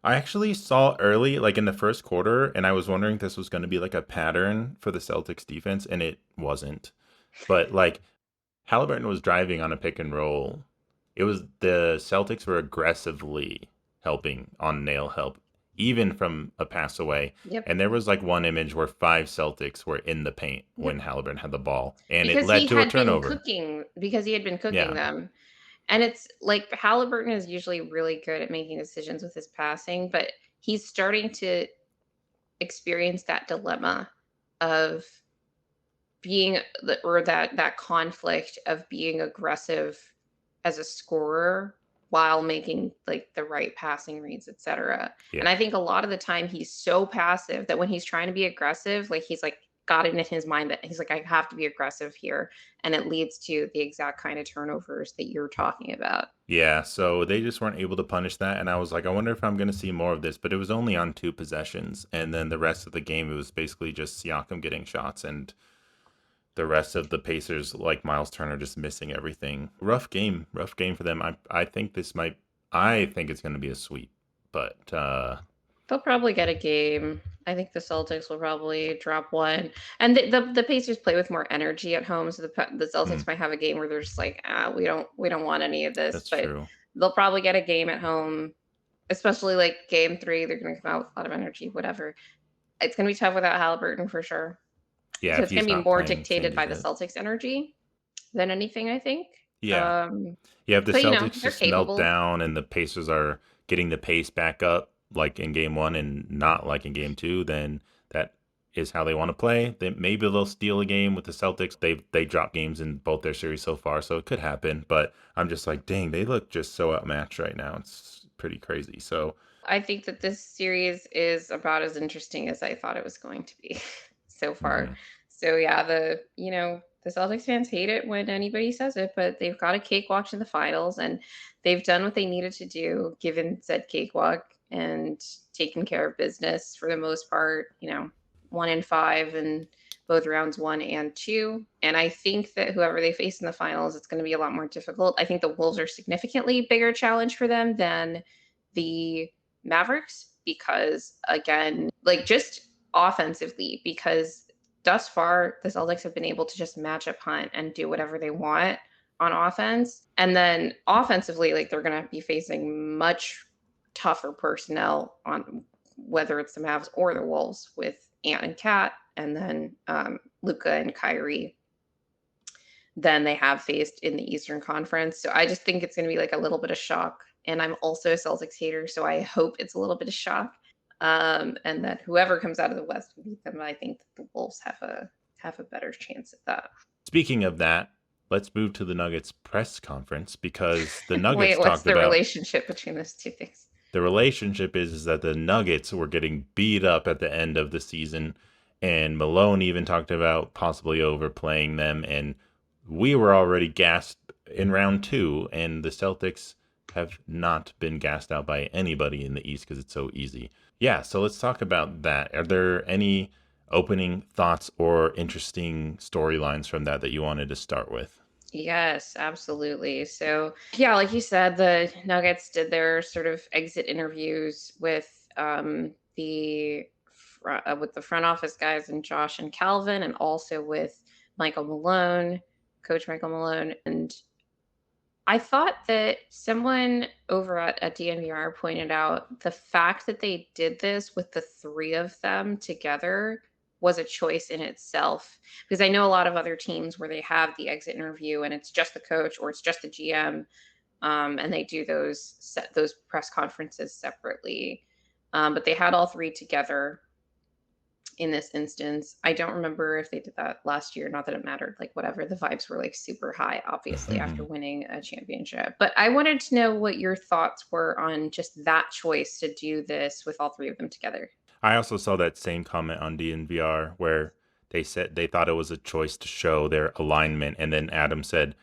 Speaker 1: I actually saw early, like in the first quarter, and I was wondering if this was going to be like a pattern for the Celtics defense, and it wasn't. But like Halliburton was driving on a pick and roll. It was the Celtics were aggressively helping on nail help, even from a pass away.
Speaker 2: Yep.
Speaker 1: And there was like one image where five Celtics were in the paint when
Speaker 2: Yep.
Speaker 1: Halliburton had the ball, and it
Speaker 2: Because
Speaker 1: led
Speaker 2: he
Speaker 1: to a
Speaker 2: had been
Speaker 1: turnover.
Speaker 2: cooking because he had been cooking
Speaker 1: Yeah,
Speaker 2: them. And it's like Halliburton is usually really good at making decisions with his passing, but he's starting to experience that dilemma of being or that conflict of being aggressive as a scorer while making like the right passing reads, etc. And
Speaker 1: yeah.
Speaker 2: I think a lot of the time he's so passive that when he's trying to be aggressive, like he's like got it in his mind that he's like, I have to be aggressive here. And it leads to the exact kind of turnovers that you're talking about.
Speaker 1: Yeah, so they just weren't able to punish that, and I was like, I wonder if I'm going to see more of this. But it was only on two possessions, and then the rest of the game, it was basically just Siakam getting shots, and the rest of the Pacers, like Miles Turner, just missing everything. Rough game for them. I think this might, I think it's going to be a sweep, but
Speaker 2: They'll probably get a game. I think the Celtics will probably drop one, and the Pacers play with more energy at home, so the
Speaker 1: hmm,
Speaker 2: Celtics might have a game where they're just like, ah, we don't want any of this,
Speaker 1: that's
Speaker 2: but
Speaker 1: true.
Speaker 2: they'll probably get a game at home, especially like game three. They're going to come out with a lot of energy, whatever. It's going to be tough without Halliburton for sure.
Speaker 1: Yeah,
Speaker 2: So
Speaker 1: if
Speaker 2: it's going
Speaker 1: he's
Speaker 2: to be
Speaker 1: not
Speaker 2: more
Speaker 1: playing,
Speaker 2: dictated by
Speaker 1: changes
Speaker 2: the
Speaker 1: it.
Speaker 2: Celtics' energy than anything, I think.
Speaker 1: Yeah,
Speaker 2: Um,
Speaker 1: yeah. If the
Speaker 2: but
Speaker 1: Celtics
Speaker 2: they're
Speaker 1: just melt
Speaker 2: capable.
Speaker 1: down and the Pacers are getting the pace back up, like in game one and not like in game two, then that is how they want to play. Then maybe they'll steal a game with the Celtics. They dropped games in both their series so far, so it could happen. But I'm just like, dang, they look just so outmatched right now. It's pretty crazy. So,
Speaker 2: I think that this series is about as interesting as I thought it was going to be so far.
Speaker 1: mhm.
Speaker 2: So yeah, the Celtics fans hate it when anybody says it, but they've got a cakewalk to the finals and they've done what they needed to do given said cakewalk and taken care of business for the most part, 1-5 in both rounds one and two. And I think that whoever they face in the finals, it's going to be a lot more difficult. I think the Wolves are significantly bigger challenge for them than the Mavericks because again, like just offensively, because thus far the Celtics have been able to just match up hunt and do whatever they want on offense. And then offensively, like they're gonna be facing much tougher personnel on whether it's the Mavs or the Wolves with Ant and Cat and then Luca and Kyrie than they have faced in the Eastern Conference. So I just think it's going to be like a little bit of shock. And I'm also a Celtics hater, so I hope it's a little bit of shock. And that whoever comes out of the West will beat them. I think that the Wolves have a better chance at that.
Speaker 1: Speaking of that, let's move to the Nuggets press conference because the Nuggets
Speaker 2: Wait, what's
Speaker 1: talked
Speaker 2: the
Speaker 1: about
Speaker 2: relationship between those two things?
Speaker 1: the relationship is that the Nuggets were getting beat up at the end of the season, and Malone even talked about possibly overplaying them. And we were already gassed in round two, and the Celtics have not been gassed out by anybody in the East because it's so easy. Yeah, so let's talk about that. Are there any opening thoughts or interesting storylines from that you wanted to start with?
Speaker 2: Yes, absolutely. So, yeah, like you said, the Nuggets did their sort of exit interviews with the front office guys and Josh and Calvin, and also with Michael Malone, Coach Michael Malone. And I thought that someone over at DNVR pointed out the fact that they did this with the three of them together was a choice in itself. Because I know a lot of other teams where they have the exit interview and it's just the coach or it's just the GM, and they do those press conferences separately. But they had all three together, in this instance. I don't remember if they did that last year. Not that it mattered. Like whatever, the vibes were like super high, obviously after winning a championship. But I wanted to know what your thoughts were on just that choice to do this with all three of them together.
Speaker 1: I also saw that same comment on DNVR where they said they thought it was a choice to show their alignment, and then Adam said,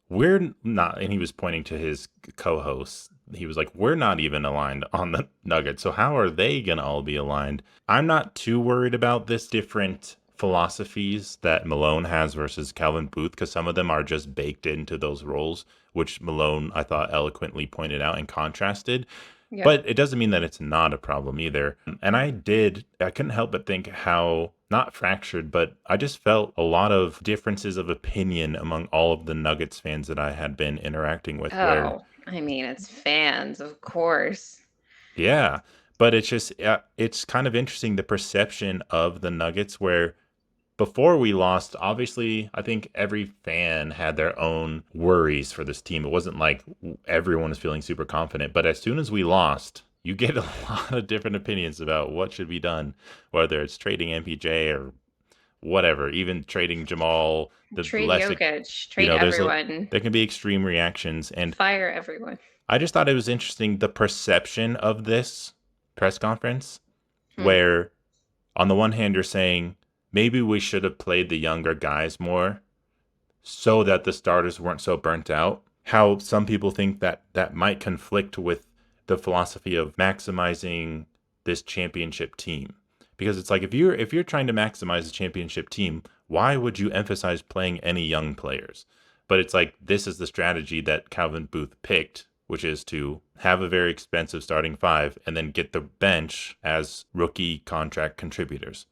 Speaker 1: "We're not," and he was pointing to his co-hosts. He was like, "We're not even aligned on the Nuggets, so how are they gonna all be aligned?" I'm not too worried about this different philosophies that Malone has versus Calvin Booth, because some of them are just baked into those roles, which Malone I thought eloquently pointed out and contrasted.
Speaker 2: Yeah.
Speaker 1: But it doesn't mean that it's not a problem either. And I couldn't help but think how, not fractured, but I just felt a lot of differences of opinion among all of the Nuggets fans that I had been interacting with, where,
Speaker 2: Oh, I mean, it's fans, of course.
Speaker 1: yeah, but it's just, it's kind of interesting the perception of the Nuggets where before we lost, obviously, I think every fan had their own worries for this team. It wasn't like everyone was feeling super confident, but as soon as we lost, you get a lot of different opinions about what should be done, whether it's trading MPJ or whatever, even trading Jamal, the
Speaker 2: Trade
Speaker 1: less,
Speaker 2: Jokic,
Speaker 1: you
Speaker 2: trade
Speaker 1: know,
Speaker 2: everyone,
Speaker 1: there can be extreme reactions. And
Speaker 2: fire everyone.
Speaker 1: I just thought it was interesting the perception of this press conference
Speaker 2: Hmm.
Speaker 1: where on the one hand, you're saying maybe we should have played the younger guys more so that the starters weren't so burnt out. How some people think that that might conflict with the philosophy of maximizing this championship team. Because it's like if you're trying to maximize the championship team, why would you emphasize playing any young players? But it's like this is the strategy that Calvin Booth picked, which is to have a very expensive starting five and then get the bench as rookie contract contributors.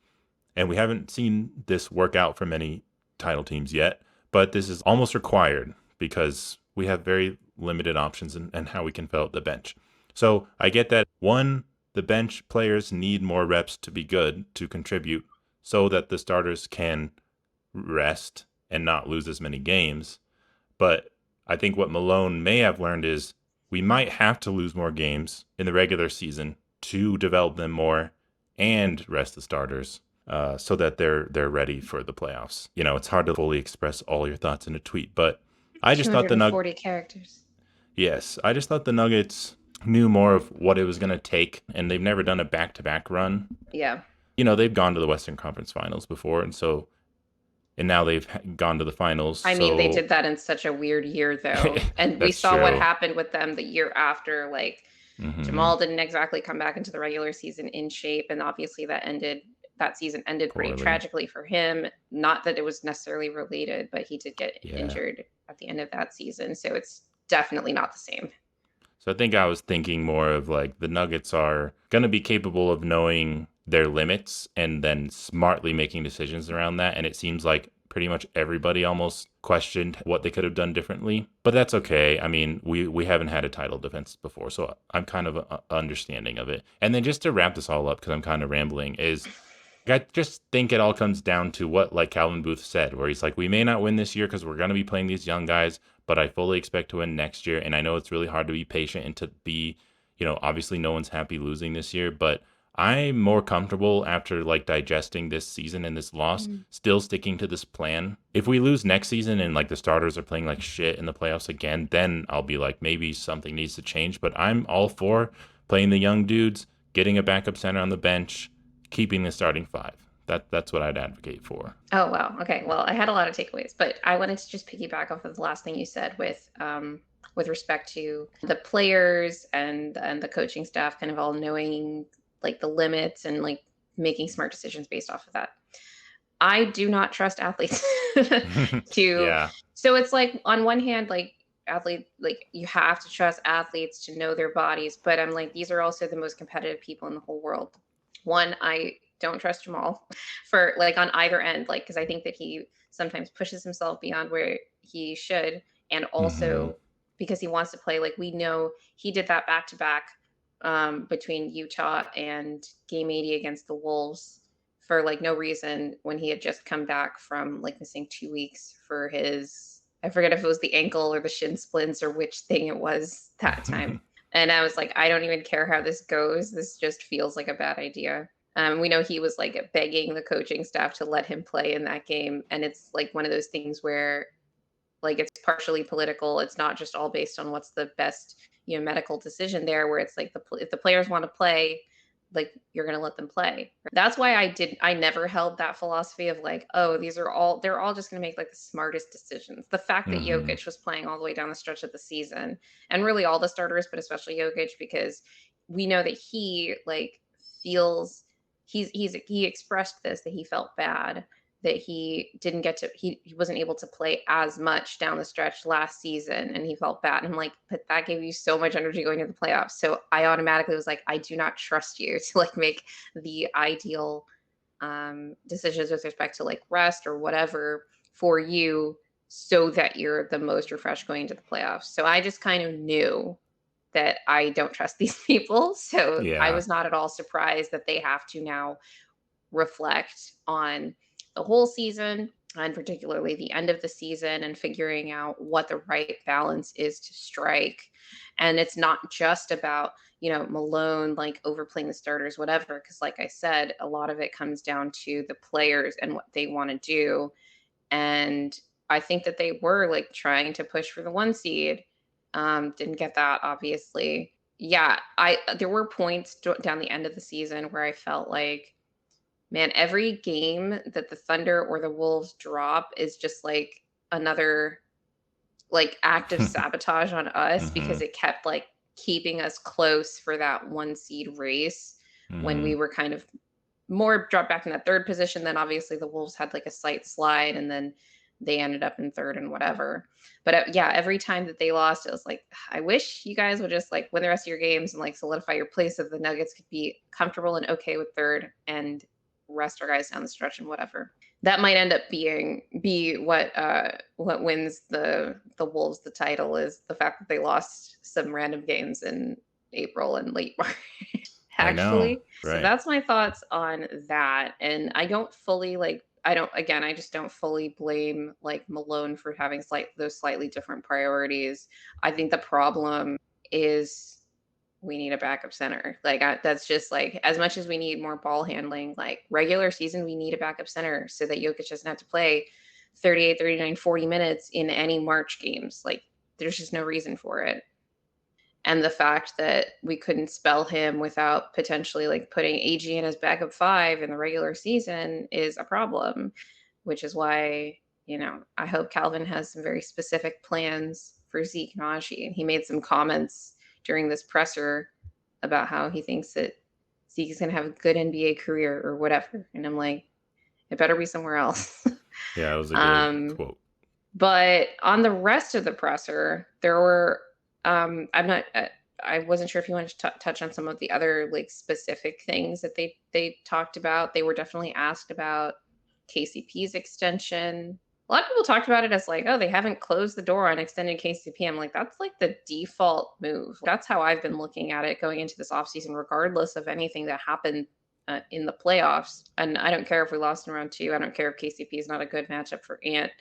Speaker 1: And we haven't seen this work out for many title teams yet, but this is almost required because we have very limited options in how we can fill out the bench. So I get that one, the bench players need more reps to be good to contribute so that the starters can rest and not lose as many games. But I think what Malone may have learned is we might have to lose more games in the regular season to develop them more and rest the starters so that they're ready for the playoffs. You know, it's hard to fully express all your thoughts in a tweet, but I just thought
Speaker 2: 240 characters.
Speaker 1: yes, I just thought the Nuggets knew more of what it was going to take, and they've never done a back-to-back run.
Speaker 2: Yeah.
Speaker 1: You know, they've gone to the Western Conference Finals before, and now they've gone to the finals.
Speaker 2: I mean, they
Speaker 1: So
Speaker 2: did that in such a weird year, though. And we
Speaker 1: that's
Speaker 2: saw what
Speaker 1: true.
Speaker 2: happened with them the year after. Like,
Speaker 1: Hmm.
Speaker 2: Jamal didn't exactly come back into the regular season in shape. And obviously, that season ended pretty
Speaker 1: Poorly.
Speaker 2: tragically for him. Not that it was necessarily related, but he did get
Speaker 1: Yeah.
Speaker 2: injured at the end of that season. So it's definitely not the same.
Speaker 1: So I think I was thinking more of like the Nuggets are going to be capable of knowing their limits and then smartly making decisions around that. And it seems like pretty much everybody almost questioned what they could have done differently. But that's okay. I mean, we haven't had a title defense before, so I'm kind of understanding of it. And then just to wrap this all up, because I'm kind of rambling, is I just think it all comes down to what, like Calvin Booth said, where he's like, we may not win this year because we're going to be playing these young guys, but I fully expect to win next year. And I know it's really hard to be patient and to be, obviously no one's happy losing this year, but I'm more comfortable after like digesting this season and this loss,
Speaker 2: Mm.
Speaker 1: still sticking to this plan. If we lose next season and like the starters are playing like shit in the playoffs again, then I'll be like, maybe something needs to change. But I'm all for playing the young dudes, getting a backup center on the bench, keeping the starting five. That's what I'd advocate for.
Speaker 2: Oh, wow. Okay. Well, I had a lot of takeaways, but I wanted to just piggyback off of the last thing you said with respect to the players and the coaching staff kind of all knowing like the limits and like making smart decisions based off of that. I do not trust athletes to
Speaker 1: Yeah.
Speaker 2: so it's like on one hand like you have to trust athletes to know their bodies, but I'm like these are also the most competitive people in the whole world. One, I don't trust Jamal for like on either end, like because I think that he sometimes pushes himself beyond where he should, and
Speaker 1: Hmm.
Speaker 2: also because he wants to play. Like we know he did that back to back between Utah and Game 80 against the Wolves for like no reason when he had just come back from like missing 2 weeks for his I forget if it was the ankle or the shin splints or which thing it was that time. And I was like, I don't even care how this goes. This just feels like a bad idea. We know he was like begging the coaching staff to let him play in that game. And it's like one of those things where like it's partially political. It's not just all based on what's the best, medical decision there, where it's like if the players want to play, like you're going to let them play. That's why I never held that philosophy of like, oh, they're all just going to make like the smartest decisions. The fact that
Speaker 1: Hmm.
Speaker 2: Jokic was playing all the way down the stretch of the season, and really all the starters, but especially Jokic, because we know that he like feels he expressed this, that he felt bad that he wasn't able to play as much down the stretch last season, and he felt bad. And I'm like, but that gave you so much energy going into the playoffs. So I automatically was like, I do not trust you to like make the ideal decisions with respect to like rest or whatever for you, so that you're the most refreshed going into the playoffs. So I just kind of knew that I don't trust these people. So I
Speaker 1: Yeah.
Speaker 2: was not at all surprised that they have to now reflect on the whole season, and particularly the end of the season, and figuring out what the right balance is to strike. And it's not just about, Malone like overplaying the starters, whatever, because like I said, a lot of it comes down to the players and what they want to do. And I think that they were like trying to push for the one seed. Didn't get that, obviously. Yeah, I there were points down the end of the season where I felt like, man, every game that the Thunder or the Wolves drop is just like another like act of sabotage on us, because
Speaker 1: Hmm.
Speaker 2: it kept like keeping us close for that one seed race when
Speaker 1: Hmm.
Speaker 2: we were kind of more dropped back in that third position. Then obviously the Wolves had like a slight slide, and then they ended up in third and whatever. But yeah, every time that they lost, it was like, I wish you guys would just like win the rest of your games and like solidify your place, so the Nuggets could be comfortable and okay with third and rest our guys down the stretch and whatever. That might end up be what wins the Wolves the title, is the fact that they lost some random games in April and late March.
Speaker 1: I know.
Speaker 2: Actually. So
Speaker 1: Right.
Speaker 2: that's my thoughts on that. And I just don't fully blame like Malone for having those slightly different priorities. I think the problem is we need a backup center. Like that's just like, as much as we need more ball handling, like regular season, we need a backup center so that Jokic doesn't have to play 38, 39, 40 minutes in any March games. Like there's just no reason for it. And the fact that we couldn't spell him without potentially like putting AG in as backup five in the regular season is a problem, which is why, I hope Calvin has some very specific plans for Zeke Naji. And he made some comments during this presser about how he thinks that Zeke is going to have a good NBA career or whatever. And I'm like, it better be somewhere else.
Speaker 1: Yeah, it was a good
Speaker 2: um,
Speaker 1: quote.
Speaker 2: but on the rest of the presser, there were I'm not I wasn't sure if you wanted to touch on some of the other like specific things that they talked about. They were definitely asked about KCP's extension. A lot of people talked about it as like, oh, they haven't closed the door on extending KCP. I'm like, that's like the default move. That's how I've been looking at it going into this offseason, regardless of anything that happened in the playoffs. And I don't care if we lost in round two. I don't care if KCP is not a good matchup for Ant.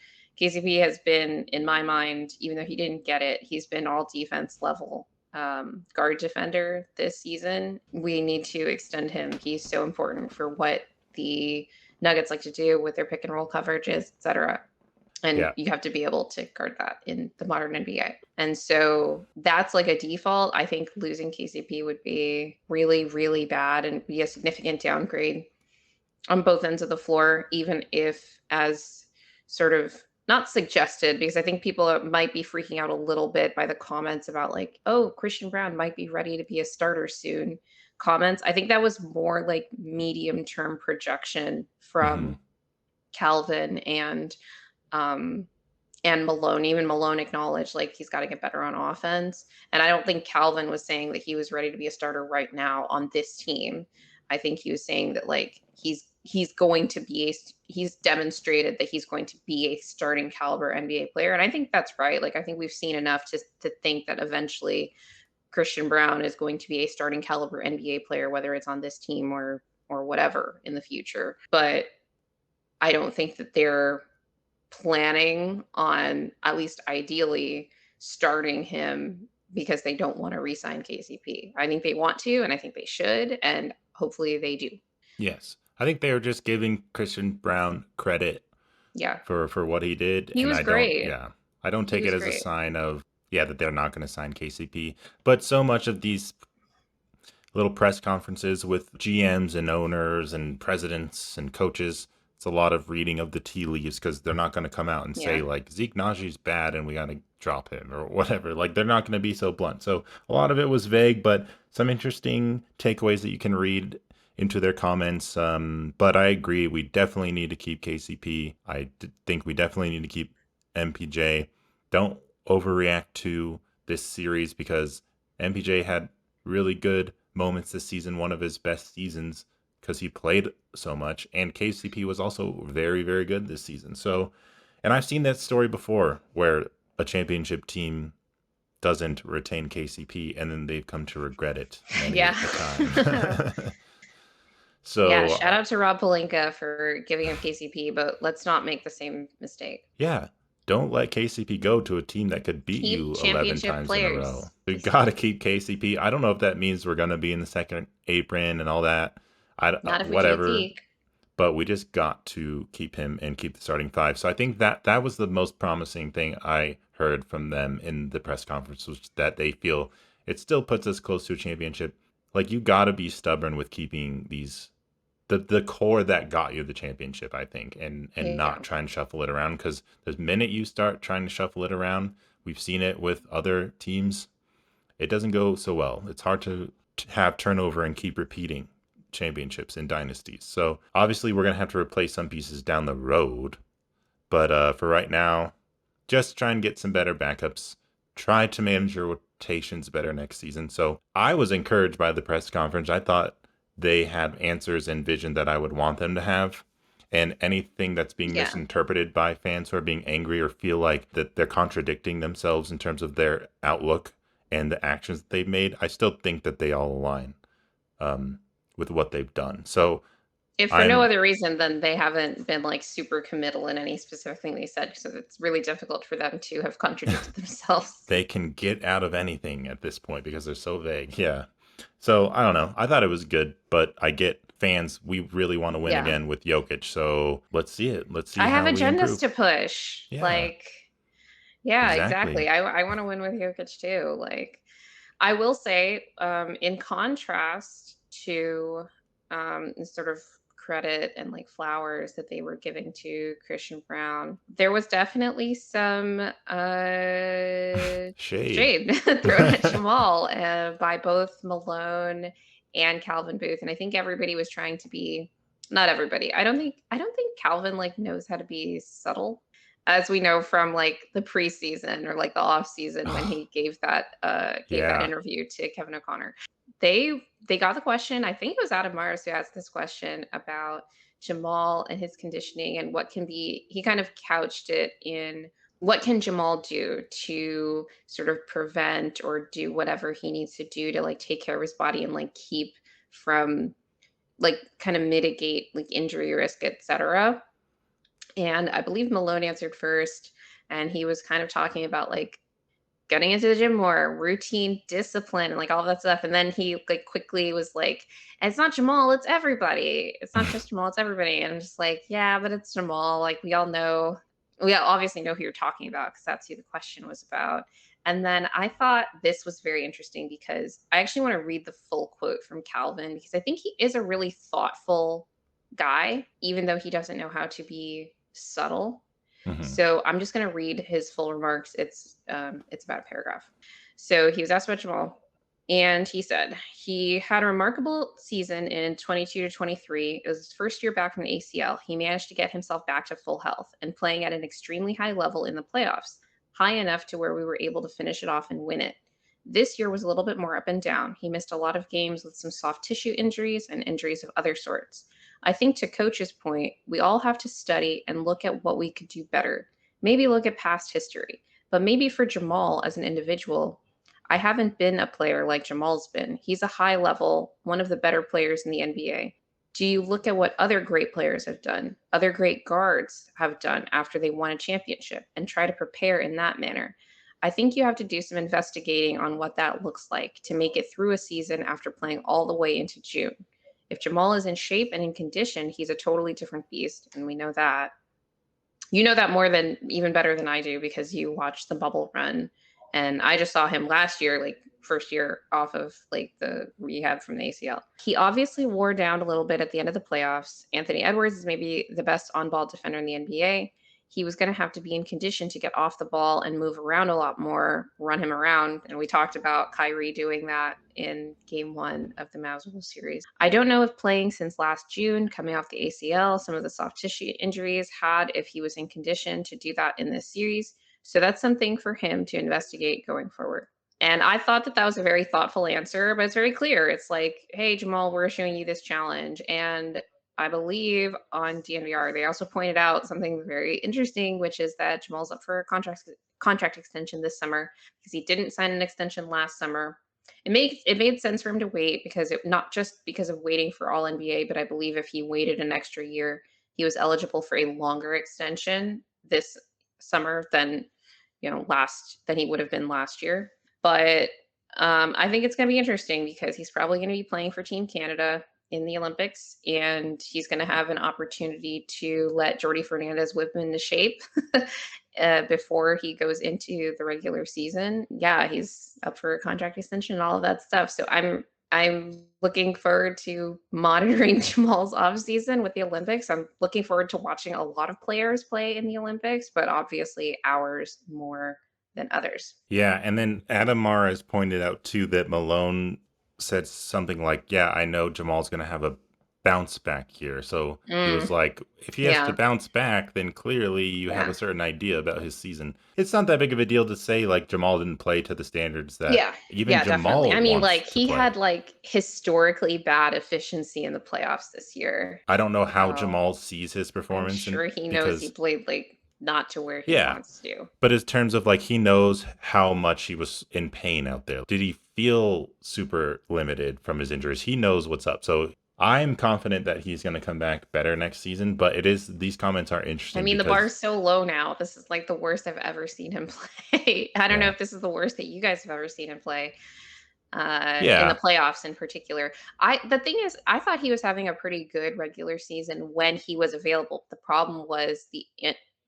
Speaker 2: KCP has been, in my mind, even though he didn't get it, he's been all defense level guard defender this season. We need to extend him. He's so important for what the Nuggets like to do with their pick and roll coverages, etc. And
Speaker 1: Yeah.
Speaker 2: you have to be able to guard that in the modern NBA. And so that's like a default. I think losing KCP would be really, really bad and be a significant downgrade on both ends of the floor, even if, as sort of not suggested, because I think people might be freaking out a little bit by the comments about like, oh, Christian Brown might be ready to be a starter soon. Comments. I think that was more like medium term projection
Speaker 1: Hmm.
Speaker 2: from Calvin um, and Malone. Even Malone acknowledged like he's got to get better on offense. And I don't think Calvin was saying that he was ready to be a starter right now on this team. I think he was saying that like he's going to be he's demonstrated that he's going to be a starting caliber NBA player. And I think that's right. Like I think we've seen enough to think that eventually Christian Brown is going to be a starting caliber NBA player, whether it's on this team or whatever in the future. But I don't think that they're planning on, at least ideally, starting him because they don't want to re-sign KCP. I think they want to, and I think they should, and hopefully they do.
Speaker 1: Yes. I think they were just giving Christian Brown credit
Speaker 2: Yeah.
Speaker 1: for what he did,
Speaker 2: He
Speaker 1: and
Speaker 2: was great.
Speaker 1: I don't
Speaker 2: He
Speaker 1: take it
Speaker 2: was
Speaker 1: as a
Speaker 2: great.
Speaker 1: sign of that they're not going to sign KCP. But so much of these little press conferences with GMs and owners and presidents and coaches, it's a lot of reading of the tea leaves because they're not going to come out and say
Speaker 2: Yeah.
Speaker 1: like Zeke Najee's bad and we got to drop him or whatever. Like they're not going to be so blunt. So a lot of it was vague, but some interesting takeaways that you can read into their comments. But I agree, we definitely need to keep KCP. Think we definitely need to keep MPJ. Don't overreact to this series because MPJ had really good moments this season, one of his best seasons because he played so much. And KCP was also very, very good this season. So, and I've seen that story before where a championship team doesn't retain KCP and then they've come to regret it many
Speaker 2: Yeah.
Speaker 1: a time.
Speaker 2: Yeah,
Speaker 1: so,
Speaker 2: shout out to Rob Pelinka for giving up KCP, but let's not make the same mistake.
Speaker 1: yeah, don't let KCP go to a team that could beat
Speaker 2: Keep
Speaker 1: you 11
Speaker 2: championship
Speaker 1: times in a row.
Speaker 2: players.
Speaker 1: We got to keep KCP. I don't know if that means we're going to be in the second apron and all that.
Speaker 2: Not if we keep
Speaker 1: Whatever,
Speaker 2: Zeke.
Speaker 1: but we just got to keep him and keep the starting five. So I think that was the most promising thing I heard from them in the press conference was that they feel it still puts us close to a championship. Like you got to be stubborn with keeping these the core that got you the championship, I think, and
Speaker 2: Yeah.
Speaker 1: not try and shuffle it around because the minute you start trying to shuffle it around, we've seen it with other teams. It doesn't go so well. It's hard to have turnover and keep repeating championships in dynasties. So obviously, we're gonna have to replace some pieces down the road. But for right now, just try and get some better backups. Try to manage your rotations better next season. So I was encouraged by the press conference. I thought they had answers and vision that I would want them to have. And anything that's being
Speaker 2: Yeah.
Speaker 1: misinterpreted by fans who are being angry or feel like that they're contradicting themselves in terms of their outlook and the actions that they've made, I still think that they all align um, with what they've done. So
Speaker 2: If for no
Speaker 1: I'm
Speaker 2: other reason than they haven't been, like, super committal in any specific thing they said, so it's really difficult for them to have contradicted themselves.
Speaker 1: they can get out of anything at this point because they're so vague. Yeah. So I don't know. I thought it was good, but I get fans. We really want to win
Speaker 2: Yeah.
Speaker 1: again with Jokic. So let's see it. Let's see
Speaker 2: I have
Speaker 1: how we
Speaker 2: agendas
Speaker 1: improve.
Speaker 2: to push.
Speaker 1: Yeah,
Speaker 2: Like, yeah,
Speaker 1: exactly.
Speaker 2: exactly. I wanna win with Jokic too. Like, I will say, in contrast to the sort of credit and like flowers that they were giving to Christian Brown, there was definitely some
Speaker 1: Shade.
Speaker 2: shade thrown at Jamal by both Malone and Calvin Booth, and I think everybody was trying to be not everybody. I don't think Calvin like knows how to be subtle, as we know from like the preseason or like the off season when he gave that
Speaker 1: Yeah.
Speaker 2: interview to Kevin O'Connor. They got the question. I think it was Adam Mars who asked this question about Jamal and his conditioning and what can be. He kind of couched it in what can Jamal do to sort of prevent or do whatever he needs to do to like take care of his body and like keep from like kind of mitigate like injury risk, etc. And I believe Malone answered first, and he was kind of talking about like getting into the gym more, routine, discipline, and like all that stuff. And then he like quickly was like, "It's not Jamal, it's everybody. It's not just Jamal, it's everybody." And I'm just like, "Yeah, but it's Jamal. Like we all know, we all obviously know who you're talking about because that's who the question was about." And then I thought this was very interesting because I actually want to read the full quote from Calvin because I think he is a really thoughtful guy, even though he doesn't know how to be subtle.
Speaker 1: Hmm.
Speaker 2: So I'm just going to read his full remarks. It's about a paragraph. So he was asked about Jamal, and he said he had a remarkable season in 22 to 23. It was his first year back from the ACL. He managed to get himself back to full health and playing at an extremely high level in the playoffs, high enough to where we were able to finish it off and win it. This year was a little bit more up and down. He missed a lot of games with some soft tissue injuries and injuries of other sorts. I think to coach's point, we all have to study and look at what we could do better. Maybe look at past history. But maybe for Jamal as an individual, I haven't been a player like Jamal's been. He's a high level, one of the better players in the NBA. Do you look at what other great players have done, other great guards have done after they won a championship, and try to prepare in that manner? I think you have to do some investigating on what that looks like to make it through a season after playing all the way into June. If Jamal is in shape and in condition, he's a totally different beast, and we know that. You know that more than even better than I do because you watched the bubble run. And I just saw him last year, like first year off of like the rehab from the ACL. He obviously wore down a little bit at the end of the playoffs. Anthony Edwards is maybe the best on ball defender in the NBA. He was going to have to be in condition to get off the ball and move around a lot more, run him around. And we talked about Kyrie doing that in game one of the Mavs series. I don't know if playing since last June, coming off the ACL, some of the soft tissue injuries had, if he was in condition to do that in this series. So that's something for him to investigate going forward. And I thought that that was a very thoughtful answer, but it's very clear. It's like, hey, Jamal, we're showing you this challenge. And I believe on DNVR, they also pointed out something very interesting, which is that Jamal's up for a contract extension this summer because he didn't sign an extension last summer. It made sense for him to wait because it not just because of waiting for all NBA, but I believe if he waited an extra year, he was eligible for a longer extension this summer than than he would have been last year. But I think it's going to be interesting because he's probably going to be playing for Team Canada in the Olympics, and he's going to have an opportunity to let Jordy Fernandez whip him into shape before he goes into the regular season. Yeah, he's up for a contract extension and all of that stuff. So I'm looking forward to monitoring Jamal's offseason with the Olympics. I'm looking forward to watching a lot of players play in the Olympics, but obviously ours more than others.
Speaker 1: Yeah, and then Adam Mara has pointed out too that Malone said something like, "Yeah, I know Jamal's going to have a bounce back here." So he was
Speaker 2: Mm,
Speaker 1: like, "If he has to
Speaker 2: yeah,
Speaker 1: bounce back, then clearly you have
Speaker 2: yeah,
Speaker 1: a certain idea about his season." It's not that big of a deal to say like Jamal didn't play to the standards that
Speaker 2: yeah,
Speaker 1: even
Speaker 2: yeah, definitely. I
Speaker 1: Jamal
Speaker 2: mean,
Speaker 1: wants
Speaker 2: like
Speaker 1: to
Speaker 2: he
Speaker 1: play.
Speaker 2: had like historically bad efficiency in the playoffs this year.
Speaker 1: I don't know how
Speaker 2: So
Speaker 1: Jamal sees his
Speaker 2: I'm
Speaker 1: performance and
Speaker 2: sure he knows he
Speaker 1: because
Speaker 2: played like not to where he
Speaker 1: yeah,
Speaker 2: wants to.
Speaker 1: but in terms of like he knows how much he was in pain out there. Did he feel super limited from his injuries? He knows what's up. So I'm confident that he's going to come back better next season. But it is these comments are
Speaker 2: I
Speaker 1: interesting
Speaker 2: mean, the bar
Speaker 1: because
Speaker 2: is so low now. This is like the worst I've ever seen him play. I don't know
Speaker 1: yeah,
Speaker 2: if this is the worst that you guys have ever seen him play in the
Speaker 1: yeah,
Speaker 2: playoffs in particular. The thing is, I thought he was having a pretty good regular season when he was available. The problem was the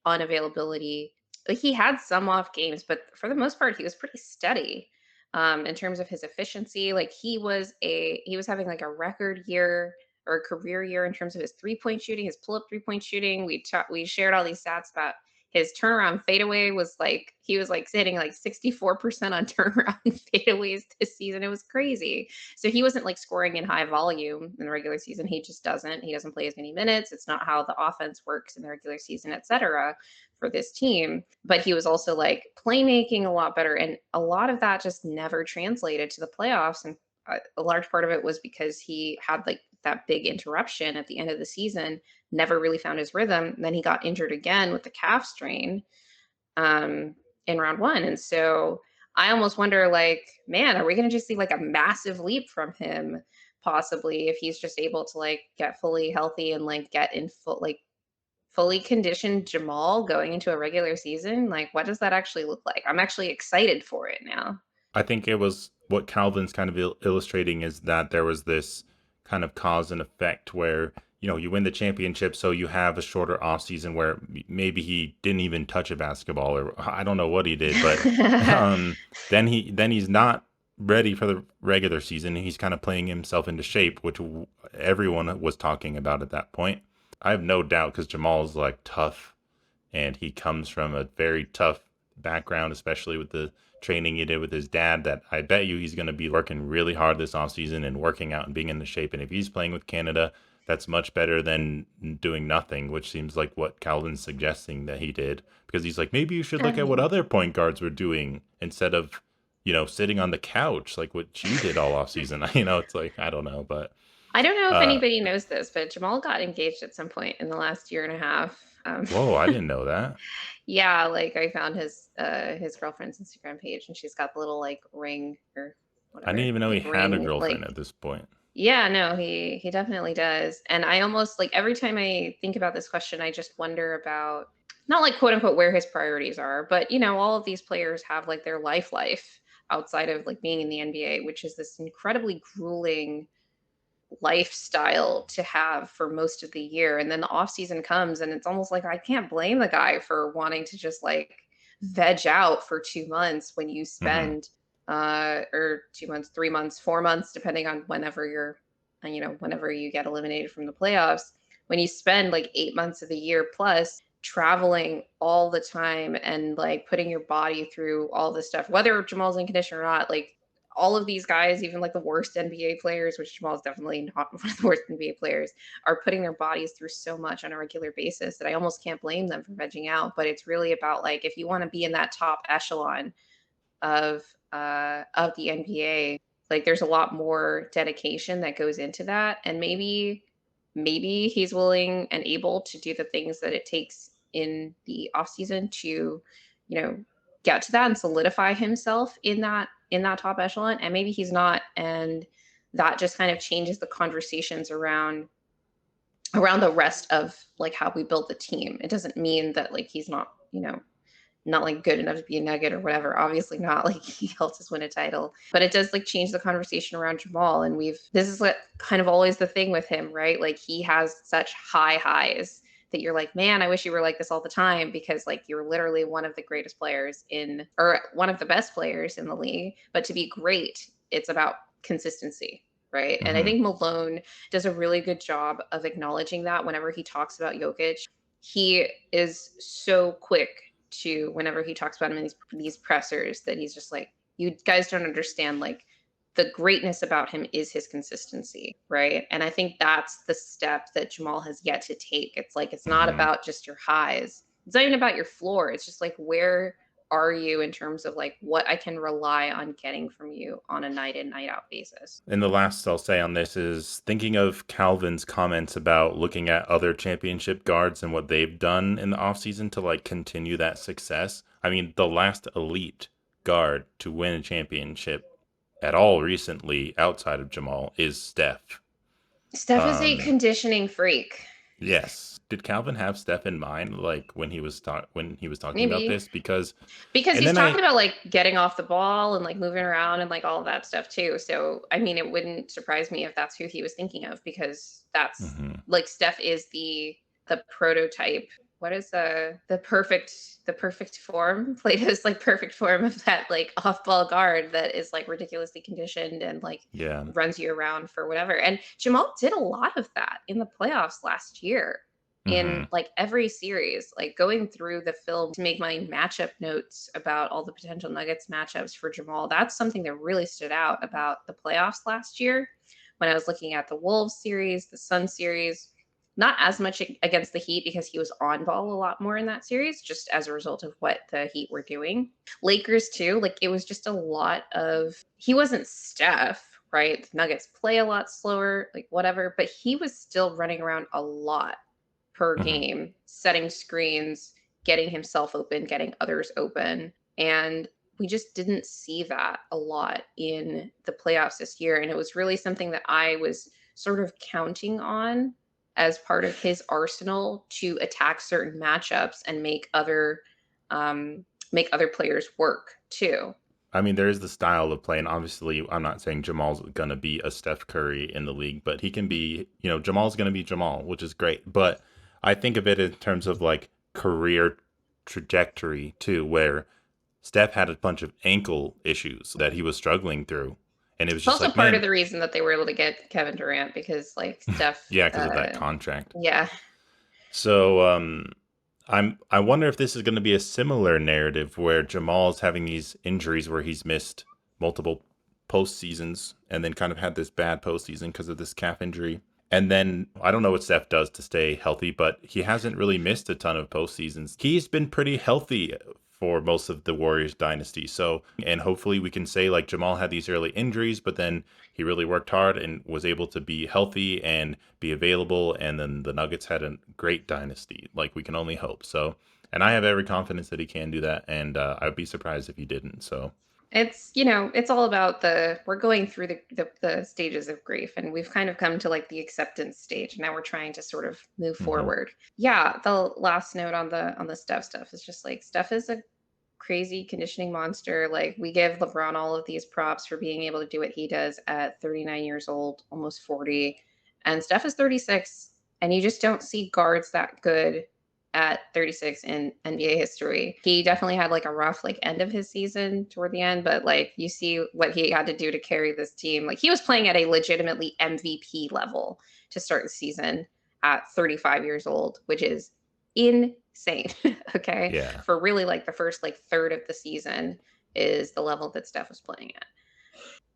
Speaker 2: unavailability. Like, he had some off games, but for the most part, he was pretty steady in terms of his efficiency. Like he was having like a record year or a career year in terms of his 3-point shooting, his pull up 3-point shooting. We shared all these stats about his turnaround fadeaway was like he was like hitting like 64% on turnaround fadeaways this season. It was crazy. So he wasn't like scoring in high volume in the regular season. He just doesn't. He doesn't play as many minutes. It's not how the offense works in the regular season, etc. for this team. But he was also like playmaking a lot better. And a lot of that just never translated to the playoffs. And a large part of it was because he had like that big interruption at the end of the season, never really found his rhythm. And then he got injured again with the calf strain um, in round one. And so I almost wonder, like, man, are we going to just see like a massive leap from him, possibly, if he's just able to like get fully healthy and like get in full, like fully conditioned Jamal going into a regular season? Like, what does that actually look like? I'm actually excited for it now.
Speaker 1: I think it was what Calvin's kind of illustrating is that there was this kind of cause and effect where you win the championship, so you have a shorter off season where maybe he didn't even touch a basketball or I don't know what he did, but um, then he's not ready for the regular season. He's kind of playing himself into shape, which everyone was talking about at that point. I have no doubt because Jamal's like tough and he comes from a very tough background, especially with the training he did with his dad, that I bet you he's going to be working really hard this offseason and working out and being in the shape. And if he's playing with Canada, that's much better than doing nothing, which seems like what Calvin's suggesting that he did. Because he's like, maybe you should
Speaker 2: I
Speaker 1: look at what
Speaker 2: mean,
Speaker 1: other point guards were doing instead of, sitting on the couch like what you did all off season. It's like, I don't know. But
Speaker 2: I don't know if
Speaker 1: uh,
Speaker 2: anybody knows this, but Jamal got engaged at some point in the last year and a half.
Speaker 1: whoa, I didn't know that.
Speaker 2: Yeah, like I found his girlfriend's Instagram page and she's got the little like ring or
Speaker 1: I didn't
Speaker 2: whatever,
Speaker 1: even know he
Speaker 2: like
Speaker 1: had a
Speaker 2: ring
Speaker 1: girlfriend
Speaker 2: like
Speaker 1: at this point.
Speaker 2: yeah, no, he definitely does. And I almost like every time I think about this question, I just wonder about not like quote unquote where his priorities are, but all of these players have like their life outside of like being in the NBA, which is this incredibly grueling lifestyle to have for most of the year. And then the off season comes and it's almost like I can't blame the guy for wanting to just like veg out for 2 months when you
Speaker 1: Hmm.
Speaker 2: spend or 2 months, 3 months, 4 months, depending on whenever you're whenever you get eliminated from the playoffs, when you spend like 8 months of the year plus traveling all the time and like putting your body through all this stuff, whether Jamal's in condition or not, like all of these guys, even like the worst NBA players, which Jamal is definitely not one of the worst NBA players, are putting their bodies through so much on a regular basis that I almost can't blame them for vegging out. But it's really about like if you want to be in that top echelon of the NBA, like there's a lot more dedication that goes into that. And maybe he's willing and able to do the things that it takes in the off season to, you know, get to that and solidify himself in that top echelon. And maybe he's not. And that just kind of changes the conversations around the rest of like how we build the team. It doesn't mean that like he's not, not like good enough to be a nugget or whatever. Obviously not. Like he helped us win a title. But it does like change the conversation around Jamal. And this is what kind of always the thing with him, right? Like he has such high highs that you're like, man, I wish you were like this all the time because like you're literally one of the greatest players in or one of the best players in the league. But to be great, it's about consistency. Right. And I
Speaker 1: Hmm.
Speaker 2: think Malone does a really good job of acknowledging that whenever he talks about Jokic. He is so quick to whenever he talks about him in these pressers that he's just like, you guys don't understand like the greatness about him is his consistency, right? And I think that's the step that Jamal has yet to take. It's like it's not
Speaker 1: Hmm.
Speaker 2: about just your highs. It's not even about your floor. It's just like where are you in terms of like what I can rely on getting from you on a night in, night out basis.
Speaker 1: And the last I'll say on this is thinking of Calvin's comments about looking at other championship guards and what they've done in the offseason to like continue that success. I mean, the last elite guard to win a championship at all recently outside of Jamal is Steph.
Speaker 2: Steph is a
Speaker 1: Um,
Speaker 2: conditioning freak.
Speaker 1: yes. Did Calvin have Steph in mind like when he was talking about
Speaker 2: Maybe.
Speaker 1: this? Because
Speaker 2: Because
Speaker 1: and
Speaker 2: he's
Speaker 1: then
Speaker 2: talking
Speaker 1: I
Speaker 2: about, like, getting off the ball and, like, moving around and, like, all of that stuff too, so, I mean, it wouldn't surprise me if that's who he was thinking of because that's
Speaker 1: Mhm.
Speaker 2: like, Steph is the prototype. What is the perfect form? Plato's, like, perfect form of that, like, off-ball guard that is, like, ridiculously conditioned and, like,
Speaker 1: Yeah.
Speaker 2: runs you around for whatever, and Jamal did a lot of that in the playoffs last year in
Speaker 1: Mhm.
Speaker 2: like every series, like going through the film to make my matchup notes about all the potential Nuggets matchups for Jamal. That's something that really stood out about the playoffs last year when I was looking at the Wolves series, the Sun series. Not as much against the Heat because he was on ball a lot more in that series, just as a result of what the Heat were doing. Lakers, too, like it was just a lot of, he wasn't Steph, right? The Nuggets play a lot slower, like whatever, but he was still running around a lot per
Speaker 1: Mhm.
Speaker 2: game, setting screens, getting himself open, getting others open. And we just didn't see that a lot in the playoffs this year. And it was really something that I was sort of counting on as part of his arsenal to attack certain matchups and make other players work too.
Speaker 1: I mean, there is the style of play, and obviously, I'm not saying Jamal's gonna be a Steph Curry in the league, but he can be. Jamal's gonna be Jamal, which is great. But I think of it in terms of like career trajectory too, where Steph had a bunch of ankle issues that he was struggling through, and it was
Speaker 2: It's
Speaker 1: just
Speaker 2: also
Speaker 1: like,
Speaker 2: part of
Speaker 1: man,
Speaker 2: the reason that they were able to get Kevin Durant because like Steph,
Speaker 1: yeah, because of that contract.
Speaker 2: yeah.
Speaker 1: So I wonder if this is going to be a similar narrative where Jamal's having these injuries where he's missed multiple postseasons and then kind of had this bad postseason because of this calf injury. And then I don't know what Steph does to stay healthy, but he hasn't really missed a ton of postseasons. He's been pretty healthy for most of the Warriors dynasty. So, and hopefully we can say like Jamal had these early injuries, but then he really worked hard and was able to be healthy and be available. And then the Nuggets had a great dynasty. Like we can only hope. So, and I have every confidence that he can do that. And I'd be surprised if he didn't. So,
Speaker 2: It's all about we're going through the stages of grief and we've kind of come to like the acceptance stage. Now we're trying to sort of move
Speaker 1: mhm.
Speaker 2: forward. Yeah, the last note on the Steph stuff is just like Steph is a crazy conditioning monster. Like, we give LeBron all of these props for being able to do what he does at 39 years old, almost 40. And Steph is 36, and you just don't see guards that good at 36 in NBA history. He definitely had like a rough like end of his season toward the end, but like you see what he had to do to carry this team. Like, he was playing at a legitimately MVP level to start the season at 35 years old, which is insane. Okay.
Speaker 1: Yeah.
Speaker 2: For really like the first like third of the season is the level that Steph was playing at.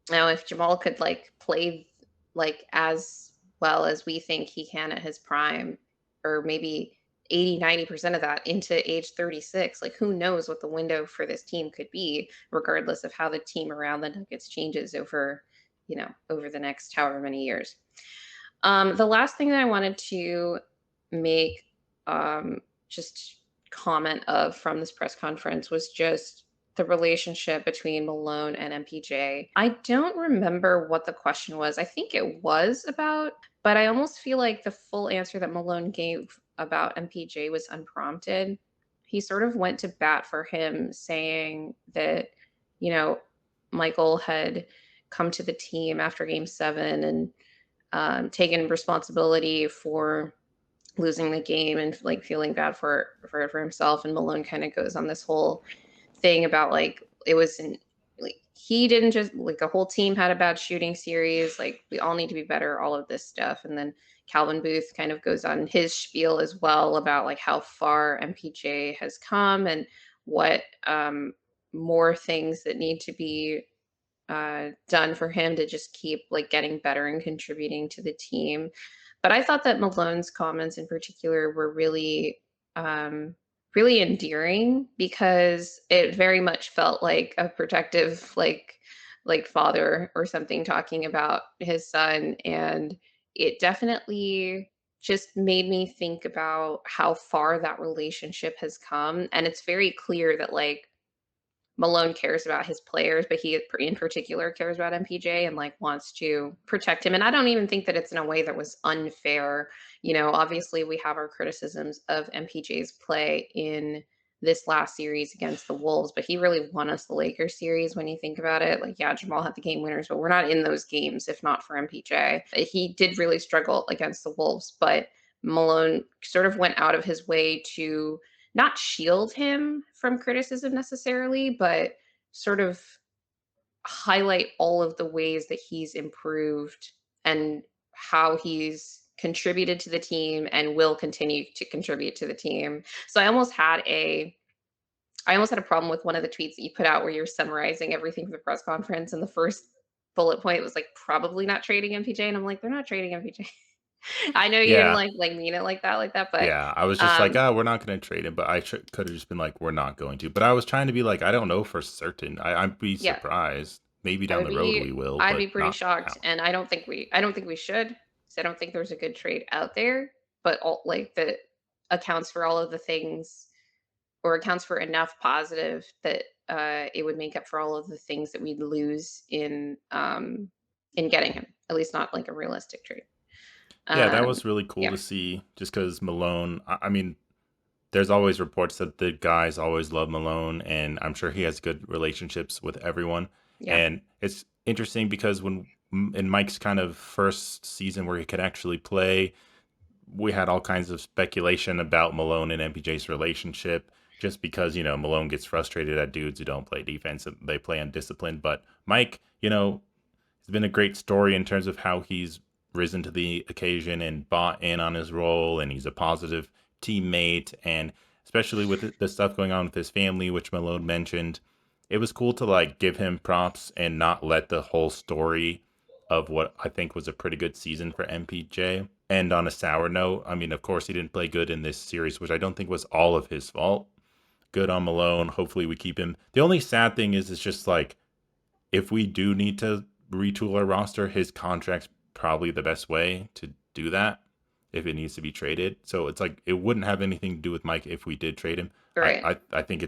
Speaker 2: Now, if Jamal could like play like as well as we think he can at his prime, or maybe 80-90% of that into age 36, like who knows what the window for this team could be, regardless of how the team around the Nuggets changes over, over the next however many years. The last thing that I wanted to make just comment of from this press conference was just the relationship between Malone and MPJ. I don't remember what the question was. I think it was about, but I almost feel like the full answer that Malone gave about MPJ was unprompted. He sort of went to bat for him, saying that, you know, Michael had come to the team after game 7 and taken responsibility for losing the game and like feeling bad for himself. And Malone kind of goes on this whole thing about like it wasn't like he didn't just like the whole team had a bad shooting series. Like, we all need to be better, all of this stuff. And then Calvin Booth kind of goes on his spiel as well about like how far MPJ has come and what more things that need to be done for him to just keep like getting better and contributing to the team. But I thought that Malone's comments in particular were um, really endearing, because it very much felt like a protective, like father or something talking about his son, and it definitely just made me think about how far that relationship has come. And it's very clear that like Malone cares about his players, but he in particular cares about MPJ and like wants to protect him. And I don't even think that it's in a way that was unfair. Obviously we have our criticisms of MPJ's play in this last series against the Wolves, but he really won us the Lakers series when you think about it. Like, yeah, Jamal had the game winners, but we're not in those games if not for MPJ. He did really struggle against the Wolves, but Malone sort of went out of his way to not shield him from criticism necessarily, but sort of highlight all of the ways that he's improved and how he's contributed to the team and will continue to contribute to the team. So I almost had a problem with one of the tweets that you put out where you're summarizing everything from the press conference, and the first bullet point was like probably not trading MPJ, and I'm like, they're not trading MPJ. I know you didn't
Speaker 1: Yeah.
Speaker 2: like mean it like that, but
Speaker 1: Yeah, I was just like,
Speaker 2: um
Speaker 1: "Oh, we're not gonna trade him," but I could have just been like, "We're not going to." But I was trying to be like, "I don't know for certain. I'd be
Speaker 2: yeah,
Speaker 1: surprised. Maybe
Speaker 2: I
Speaker 1: down
Speaker 2: would
Speaker 1: the road
Speaker 2: be
Speaker 1: we will,
Speaker 2: I'd
Speaker 1: but
Speaker 2: be pretty
Speaker 1: not
Speaker 2: shocked,
Speaker 1: now."
Speaker 2: and I don't think we should, 'cause I don't think there's a good trade out there, but all like that accounts for all of the things, or accounts for enough positive that it would make up for all of the things that we'd lose in getting him. At least not like a realistic trade.
Speaker 1: Yeah, that
Speaker 2: Um
Speaker 1: was really cool
Speaker 2: yeah,
Speaker 1: to see. Just because Malone, I mean, there's always reports that the guys always love Malone, and I'm sure he has good relationships with everyone.
Speaker 2: yeah,
Speaker 1: And it's interesting because in Mike's kind of first season where he could actually play, we had all kinds of speculation about Malone and MPJ's relationship just because, Malone gets frustrated at dudes who don't play defense and they play undisciplined. But Mike, it's been a great story in terms of how he's risen to the occasion and bought in on his role, and he's a positive teammate. And especially with the stuff going on with his family, which Malone mentioned, it was cool to like give him props and not let the whole story of what I think was a pretty good season for MPJ end on a sour note. I mean, of course, he didn't play good in this series, which I don't think was all of his fault. Good on Malone. Hopefully, we keep him. The only sad thing is, it's just like if we do need to retool our roster, his contract's probably the best way to do that if it needs to be traded. So it's like it wouldn't have anything to do with Mike if we did trade him. I
Speaker 2: right.
Speaker 1: I, I think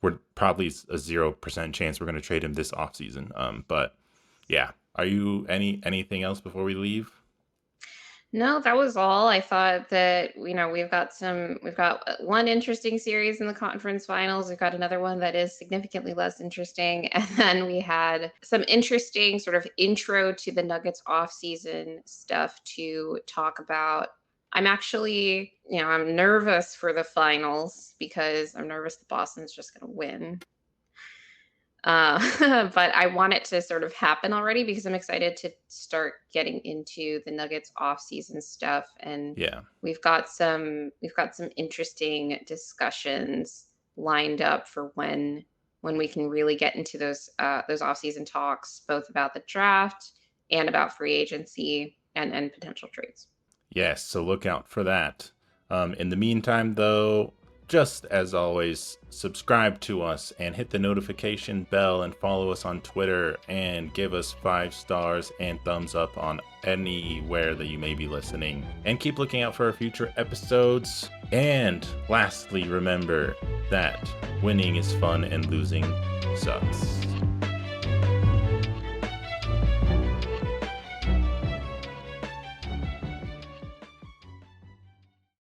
Speaker 1: we're probably a 0% chance we're going to trade him this offseason. But yeah, are you anything else before we leave?
Speaker 2: No, that was all. I thought that, we've got one interesting series in the conference finals. We've got another one that is significantly less interesting. And then we had some interesting sort of intro to the Nuggets offseason stuff to talk about. I'm actually, I'm nervous for the finals because I'm nervous that Boston's just going to win. But I want it to sort of happen already because I'm excited to start getting into the Nuggets off-season stuff, and
Speaker 1: Yeah.
Speaker 2: we've got some interesting discussions lined up for when we can really get into those off-season talks, both about the draft and about free agency and potential trades.
Speaker 1: Yes, so look out for that. In the meantime, though, just as always, subscribe to us and hit the notification bell and follow us on Twitter and give us 5 stars and thumbs up on anywhere that you may be listening. And keep looking out for our future episodes. And lastly, remember that winning is fun and losing sucks.